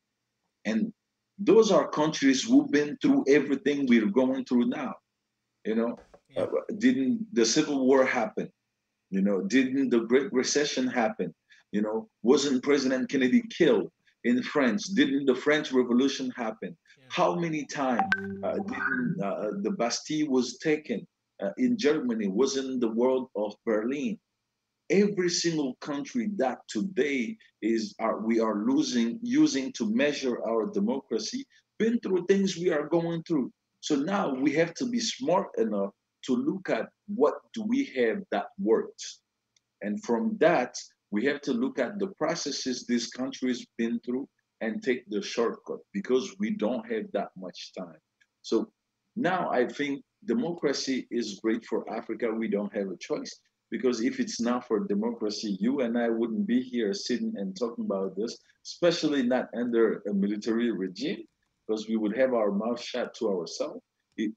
And those are countries who've been through everything we're going through now. You know, Yeah. didn't the Civil War happen? Didn't the Great Recession happen? Wasn't President Kennedy killed in France? Didn't the French Revolution happen? Yeah. How many times didn't the Bastille was taken in Germany? Wasn't the world of Berlin? Every single country that today we are losing using to measure our democracy been through things we are going through. So now we have to be smart enough to look at what do we have that works, and from that we have to look at the processes this country's been through and take the shortcut because we don't have that much time. So now I think democracy is great for Africa. We don't have a choice because if it's not for democracy, you and I wouldn't be here sitting and talking about this, especially not under a military regime, because we would have our mouth shut to ourselves.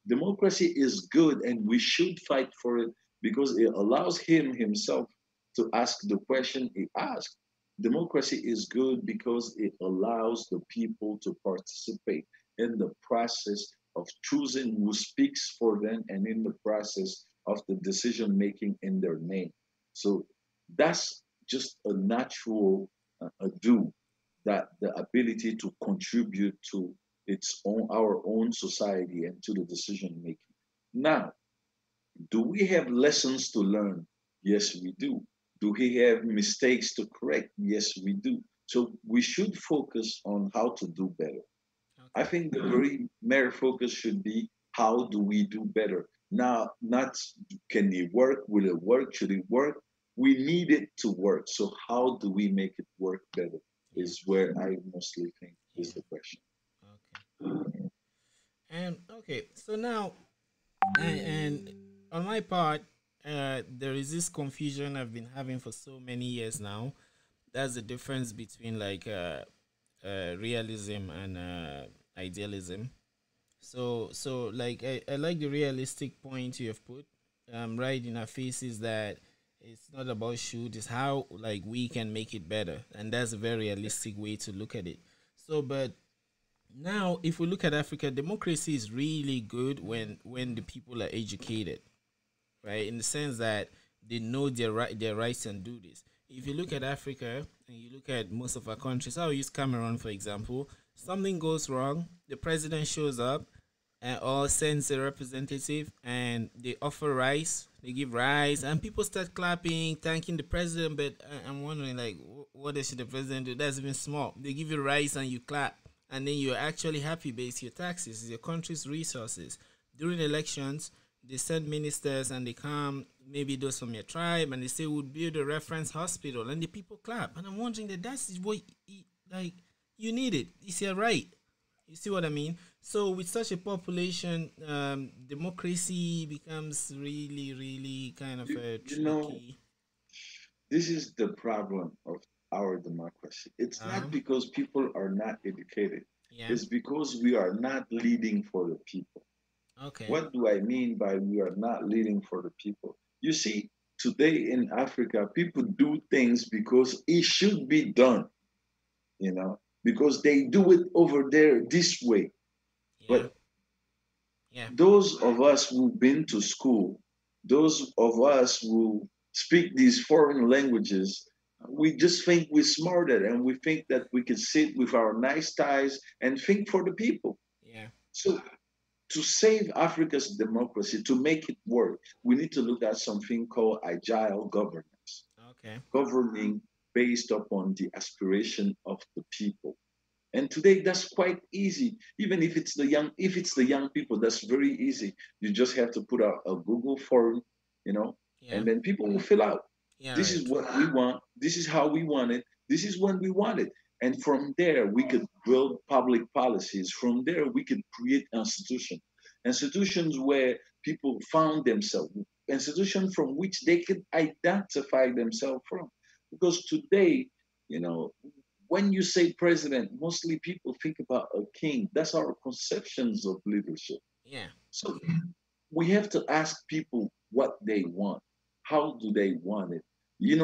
Democracy is good and we should fight for it because it allows him himself to ask the question he asked. Democracy is good because it allows the people to participate in the process of choosing who speaks for them and in the process of the decision making in their name. So that's just a natural due, that the ability to contribute to our own society and to the decision making. Now, do we have lessons to learn? Yes, we do. Do we have mistakes to correct? Yes, we do. So we should focus on how to do better. I Okay. think the very main focus should be how do we do better? Now, not can it work? Will it work? Should it work? We need it to work. So how do we make it work better? Yeah. Is where I mostly think Yeah. is the question. Okay. And okay, so now, and on my part, there is this confusion I've been having for so many years now. That's the difference between like realism and idealism. So like I like the realistic point you have put right in our faces, that it's not about shoot, it's how like we can make it better, and that's a very realistic way to look at it. So, but now if we look at Africa, democracy is really good when the people are educated, right? In the sense that they know their rights and duties. If you look at Africa and you look at most of our countries, I'll use Cameroon for example. Something goes wrong, the president shows up and or sends a representative, and they offer rice, they give rice, and people start clapping, thanking the president. But I'm wondering, like, what does the president do? That's even small. They give you rice and you clap, and then you're actually happy based your taxes, it's your country's resources. During elections, they send ministers and they come, maybe those from your tribe, and they say we'll build a reference hospital, and the people clap. And I'm wondering that that's what like you need it. It's your right. You see what I mean? So with such a population, democracy becomes really, really kind of You know, tricky. this is the problem of our democracy. It's not Um, because people are not educated, yeah. it's because we are not leading for the people. Okay. What do I mean by we are not leading for the people? You see, today in Africa, people do things because it should be done, because they do it over there this way. Yeah. But Yeah. those of us who've been to school, those of us who speak these foreign languages, we just think we're smarter and we think that we can sit with our nice ties and think for the people. Yeah. So to save Africa's democracy, to make it work, we need to look at something called agile governance, Okay. governing based upon the aspiration of the people. And today that's quite easy. Even if it's the young people, that's very easy. You just have to put out a Google form, you know, Yeah. and then people will fill out. Yeah. This Right. is True. what we want. This is how we want it. This is when we want it. And from there, we could build public policies. From there, we could create institutions, institutions where people found themselves, institutions from which they could identify themselves from. Because today, you know, when you say president, mostly people think about a king. That's our conceptions of leadership. Yeah. So we have to ask people what they want. How do they want it? You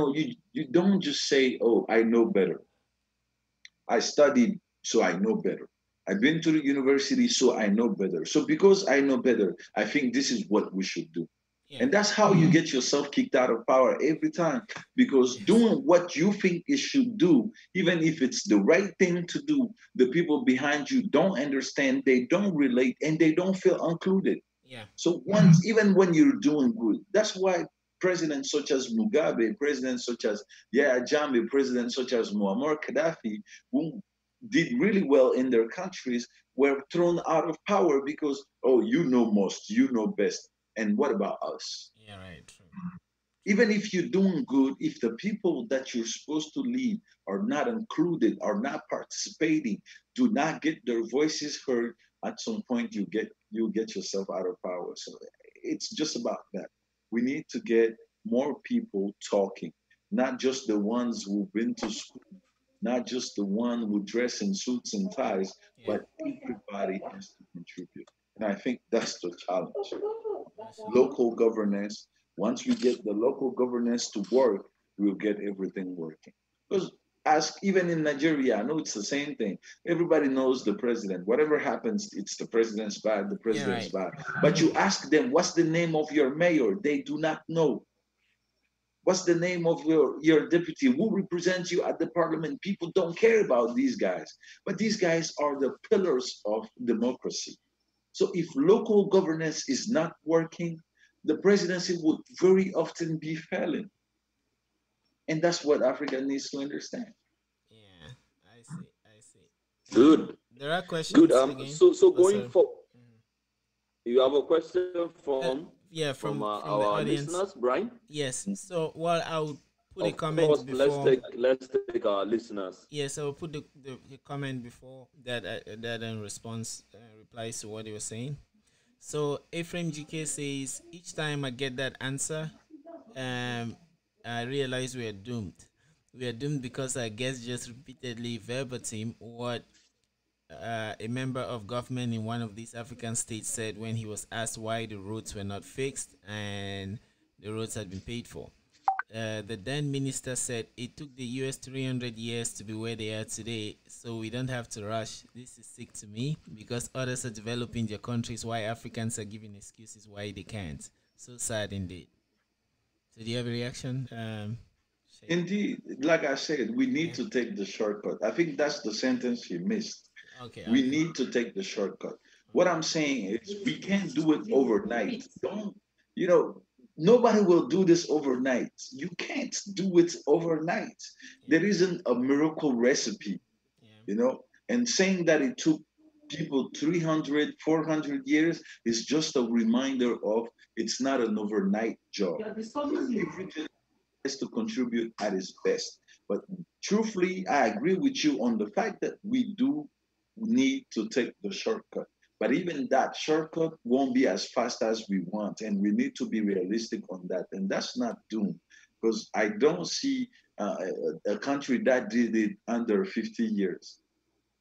don't just say, "Oh, I know better. I studied, so I know better. I've been to the university, so I know better. So because I know better, I think this is what we should do." Yeah. And that's how you get yourself kicked out of power every time. Because Yes. doing what you think it should do, even if it's the right thing to do, the people behind you don't understand, they don't relate, and they don't feel included. Yeah. So once, even when you're doing good, that's why presidents such as Mugabe, presidents such as Yahya Jammeh, presidents such as Muammar Gaddafi, who did really well in their countries, were thrown out of power because, oh, you know most, you know best. And what about us? Yeah. Right. True. Even if you're doing good, if the people that you're supposed to lead are not included, are not participating, do not get their voices heard, at some point you get yourself out of power. So it's just about that. We need to get more people talking, not just the ones who've been to school, not just the one who dress in suits and ties, Yeah. but everybody has to contribute. And I think that's the challenge. Mashallah. Local governance. Once we get the local governance to work, we'll get everything working. Because ask even in Nigeria, I know it's the same thing. Everybody knows the president. Whatever happens, it's the president's bad, the Yeah. president's Right. bad. But you ask them, what's the name of your mayor? They do not know. What's the name of your deputy? Who represents you at the parliament? People don't care about these guys. But these guys are the pillars of democracy. So if local governance is not working, the presidency would very often be failing. And that's what Africa needs to understand. Yeah. I see. I see. And Good, there are good. questions again. So Oh, going sorry. for, Mhm. you have a question Uh, from yeah. From our the listeners, audience. Brian? Yes. So, well, I'll put a Of course, comment before. let's take our listeners. Yes, I'll put the comment before that. That in response replies to what they were saying. So Ephraim GK says, each time I get that answer, um, I realize we are doomed. We are doomed because I guess just repeatedly verbatim what a member of government in one of these African states said when he was asked why the roads were not fixed and the roads had been paid for. The then minister said it took the US 300 years to be where they are today, so we don't have to rush. This is sick to me because others are developing their countries why Africans are giving excuses why they can't. So sad indeed. So, do you have a reaction, Sheikh? Indeed, like I said, we need Yeah. to take the shortcut. I think that's the sentence he missed. Okay, We okay. need to take the shortcut. What Okay. I'm saying is we can't do it overnight. Don't, you know, nobody will do this overnight. You can't do it overnight. Yeah. There isn't a miracle recipe, Yeah. you know, and saying that it took people 300, 400 years is just a reminder of it's not an overnight job. Everything has to contribute at its best. But truthfully, I agree with you on the fact that we do need to take the shortcut. But even that shortcut won't be as fast as we want. And we need to be realistic on that. And that's not doomed because I don't see a country that did it under 50 years.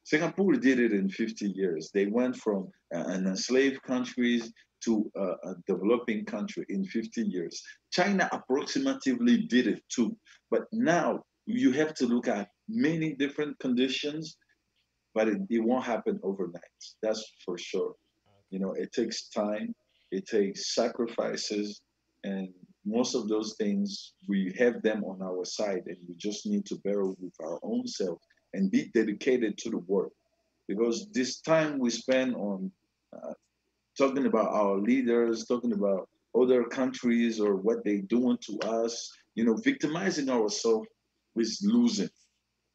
Singapore did it in 50 years. They went from an enslaved country to a developing country in 50 years. China approximately did it too. But now you have to look at many different conditions, but it won't happen overnight. That's for sure. Okay. It takes time, it takes sacrifices, and most of those things, we have them on our side, and we just need to bear with our own self and be dedicated to the work. Because this time we spend on uh, talking about our leaders, talking about other countries or what they doing to us, victimizing ourselves is losing.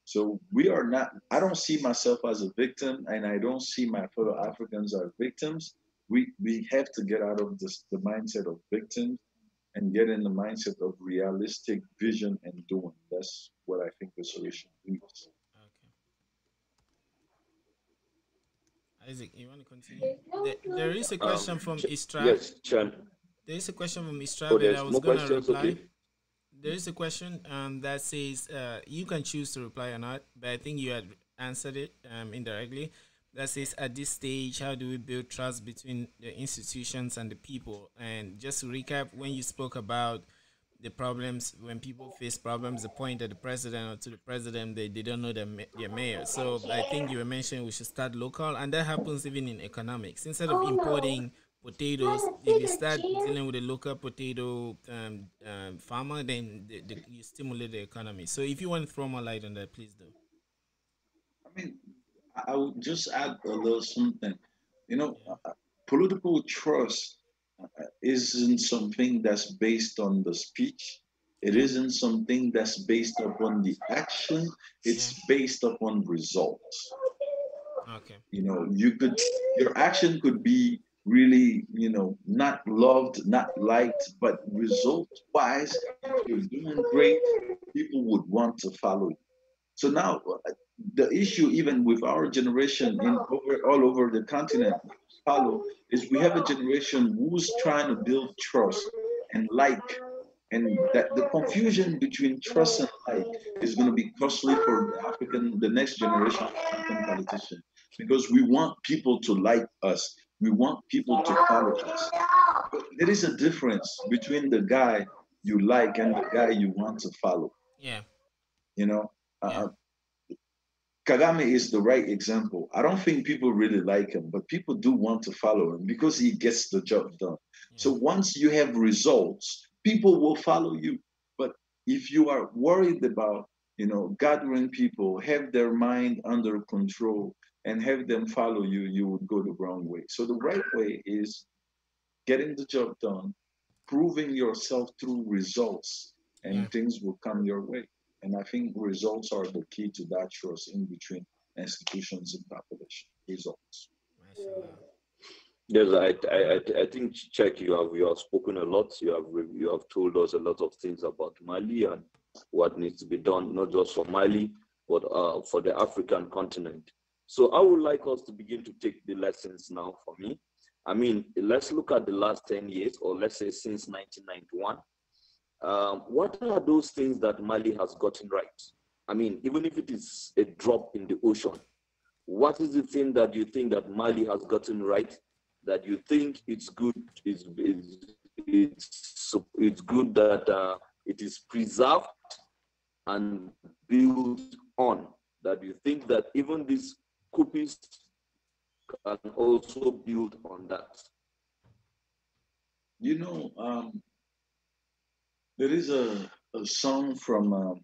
So we are not, I don't see myself as a victim, and I don't see my fellow Africans as victims. We have to get out of the mindset of victims and get in the mindset of realistic vision and doing. That's what I think the solution is. Okay. Isaac, you want to continue? There is a question from Istra. Yes, Chan. There is a question from Istra Oh, that I there's was more gonna questions. reply. Okay. There is a question that says you can choose to reply or not, but I think you had answered it indirectly. That says, at this stage, how do we build trust between the institutions and the people? And just to recap, when you spoke about the problems, when people face problems, the point at the president or to the president, they don't know their mayor. So I think you were mentioning we should start local, and that happens even in economics. Instead of importing potatoes, if you start dealing with a local potato farmer, then you stimulate the economy. So if you want to throw more light on that, please do. I mean, I would just add a little something. You know, Yeah. political trust isn't something that's based on the speech. It Yeah. isn't something that's based upon the action. Yeah. It's based upon results. Okay. Your action could be really, not loved, not liked, but result wise, if you're doing great, people would want to follow you. So now, the issue, even with our generation all over the continent, follow, is we have a generation who's trying to build trust and like, and that the confusion between trust and like is going to be costly for the next generation of African politicians, because we want people to like us, we want people to follow us. But there is a difference between the guy you like and the guy you want to follow. Yeah. You know, Yeah. uh, Kagame is the right example. I don't think people really like him, but people do want to follow him because he gets the job done. Yeah. So once you have results, people will follow you. But if you are worried about, gathering people, have their mind under control, and have them follow you, you would go the wrong way. So the right way is getting the job done, proving yourself through results, Yeah. and things will come your way. And I think results are the key to that trust in between institutions and population. Results. Mashallah. Yes, I think Check, you have spoken a lot. You have told us a lot of things about Mali and what needs to be done, not just for Mali, but for the African continent. So I would like us to begin to take the lessons now for me. I mean, let's look at the last 10 years, or let's say since 1991. What are those things that Mali has gotten right? I mean, even if it is a drop in the ocean, what is the thing that you think that Mali has gotten right, that you think it's good, it's good that it is preserved and built on, that you think that even these copies can also build on that? There is a song from a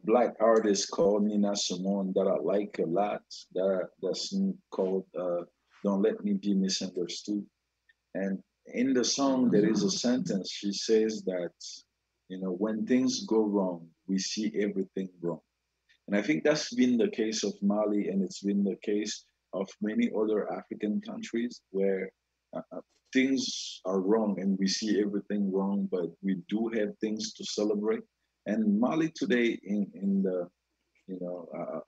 black artist called Nina Simone that I like a lot. That's called "Don't Let Me Be Misunderstood." And in the song, there is a sentence. She says that, when things go wrong, we see everything wrong. And I think that's been the case of Mali, and it's been the case of many other African countries where things are wrong and we see everything wrong, but we do have things to celebrate. And Mali today, in the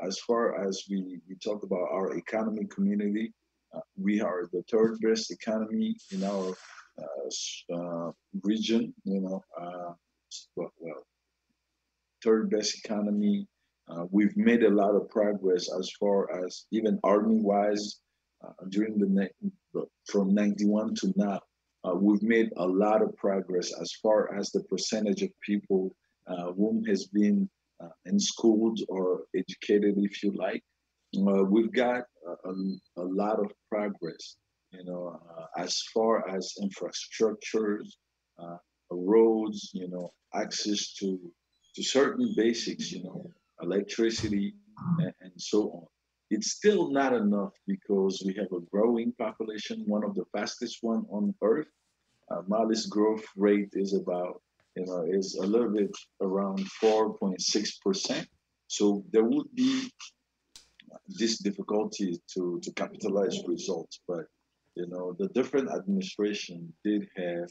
as far as we talk about our economic community, we are the third best economy in our region. Well, third best economy. We've made a lot of progress as far as even army wise during from 91 to now. We've made a lot of progress as far as the percentage of people whom has been in schools or educated, if you like. We've got a lot of progress, as far as infrastructures, roads, access to certain basics, electricity and so on. It's still not enough because we have a growing population, one of the fastest one on earth. Mali's growth rate is is a little bit around 4.6%. So there would be this difficulty to capitalize results, but the different administration did have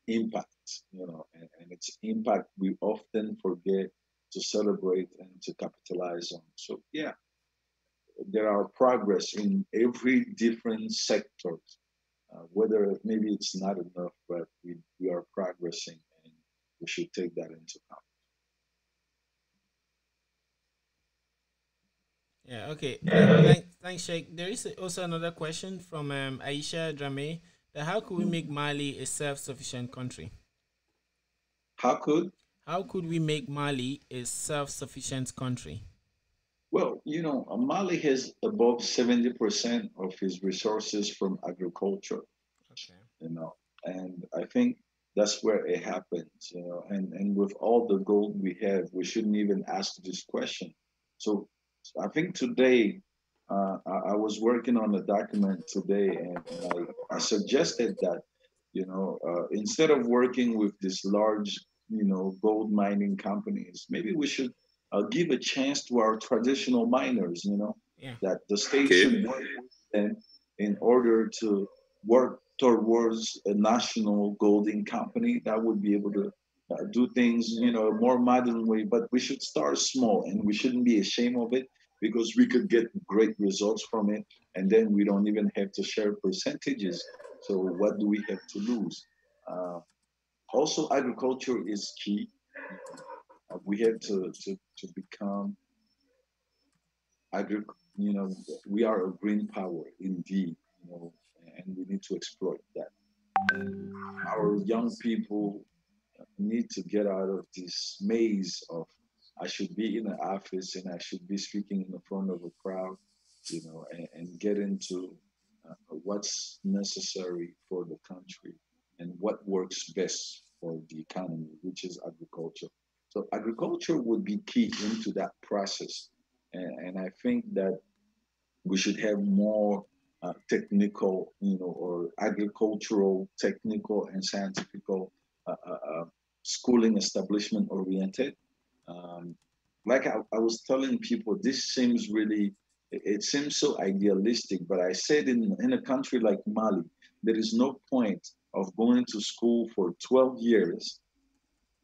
impact, and its impact we often forget to celebrate and to capitalize on. So yeah, there are progress in every different sector. Whether maybe it's not enough, but we are progressing, and we should take that into account. Yeah, okay. Thanks, Sheikh. There is also another question from Aisha Drame. That how could we make Mali a self-sufficient country? How could? How could we make Mali a self-sufficient country? Well, Mali has above 70% of his resources from agriculture, Okay. and I think that's where it happens, and with all the gold we have, we shouldn't even ask this question. So I think today, I was working on a document today, and I suggested that, instead of working with these large, gold mining companies, maybe we should give a chance to our traditional miners, Yeah. that the state Okay. should work with them in order to work towards a national golding company that would be able to do things, a more modern way. But we should start small, and we shouldn't be ashamed of it because we could get great results from it, and then we don't even have to share percentages. So what do we have to lose? Uh, Also, agriculture is key. We have to become agri. We are a green power indeed. And we need to exploit that. And our young people need to get out of this maze of I should be in an office and I should be speaking in the front of a crowd, and get into what's necessary for the country and what works best for the economy, which is agriculture. So agriculture would be key into that process. And I think that we should have more technical, or agricultural, technical, and scientific schooling establishment oriented. Um, like I was telling people, this seems really, it seems so idealistic, but I said in a country like Mali, there is no point of going to school for 12 years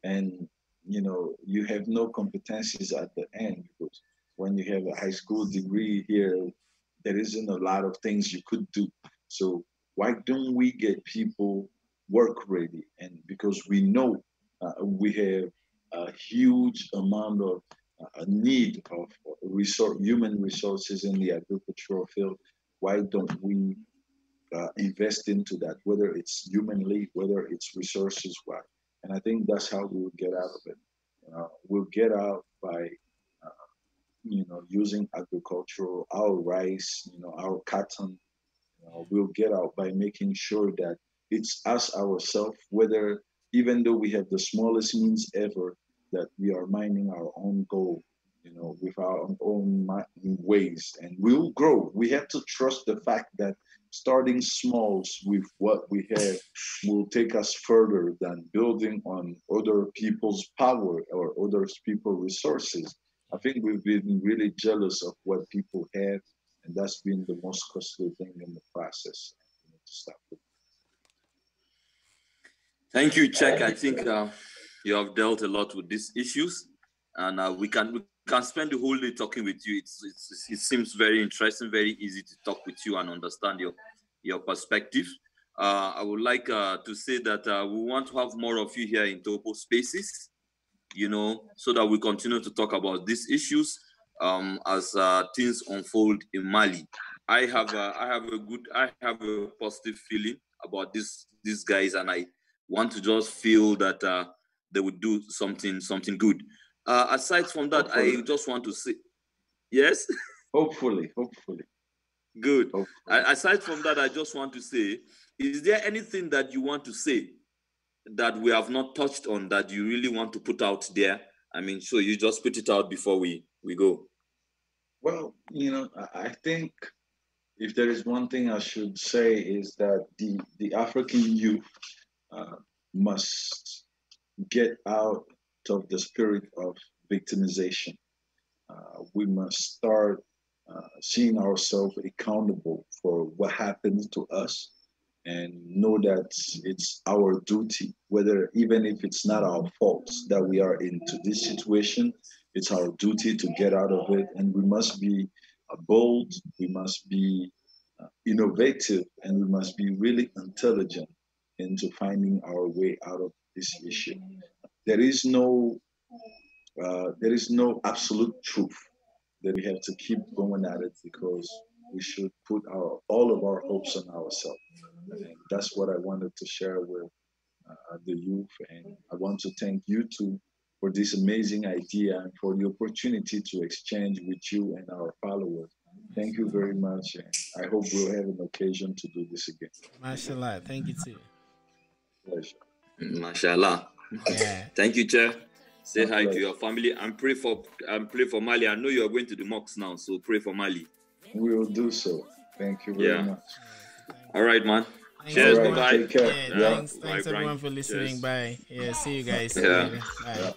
and you have no competencies at the end, because when you have a high school degree here, there isn't a lot of things you could do. So why don't we get people work ready? And because we know we have a huge amount of need of human resources in the agricultural field, why don't we invest into that, whether it's humanly, whether it's resources wise? And I think that's how we will get out of it. We'll get out by, using agricultural, our rice, our cotton. We'll get out by making sure that it's us ourselves, whether even though we have the smallest means ever, that we are mining our own gold, with our own ways, and we'll grow. We have to trust the fact that starting small with what we have will take us further than building on other people's power or other people's resources. I think we've been really jealous of what people have, and that's been the most costly thing in the process. We need to stop it. Thank you, Cheick. I think you have dealt a lot with these issues, and we can spend the whole day talking with you. It seems very interesting, very easy to talk with you and understand your perspective. I would like to say that we want to have more of you here in Topoh Spaces, so that we continue to talk about these issues as things unfold in Mali. I have a positive feeling about these guys, and I want to just feel that they would do something good. Aside from that, Hopefully. I just want to say yes. Hopefully. Good. Hopefully. Aside from that, I just want to say, is there anything that you want to say that we have not touched on that you really want to put out there? I mean, so you just put it out before we go. Well, I think if there is one thing I should say is that the African youth must get out of the spirit of victimization. We must start seeing ourselves accountable for what happens to us and know that it's our duty, whether even if it's not our fault that we are into this situation, it's our duty to get out of it. And we must be bold, we must be innovative, and we must be really intelligent into finding our way out of this issue. There is no absolute truth that we have to keep going at it because we should put all of our hopes on ourselves. And that's what I wanted to share with the youth. And I want to thank you too for this amazing idea and for the opportunity to exchange with you and our followers. Thank you very much. And I hope we'll have an occasion to do this again. Mashallah. Thank you too. Pleasure. Mashallah. Yeah. Thank you, Chair. Say hi to your family and pray for Mali. I know you are going to the mosque now, so pray for Mali. We will do so. Thank you very much. All right, man. Thanks, Cheers. everyone. Bye. Take care. Yeah, thanks everyone for listening. Cheers. Bye. Yeah, see you guys. Yeah. Bye.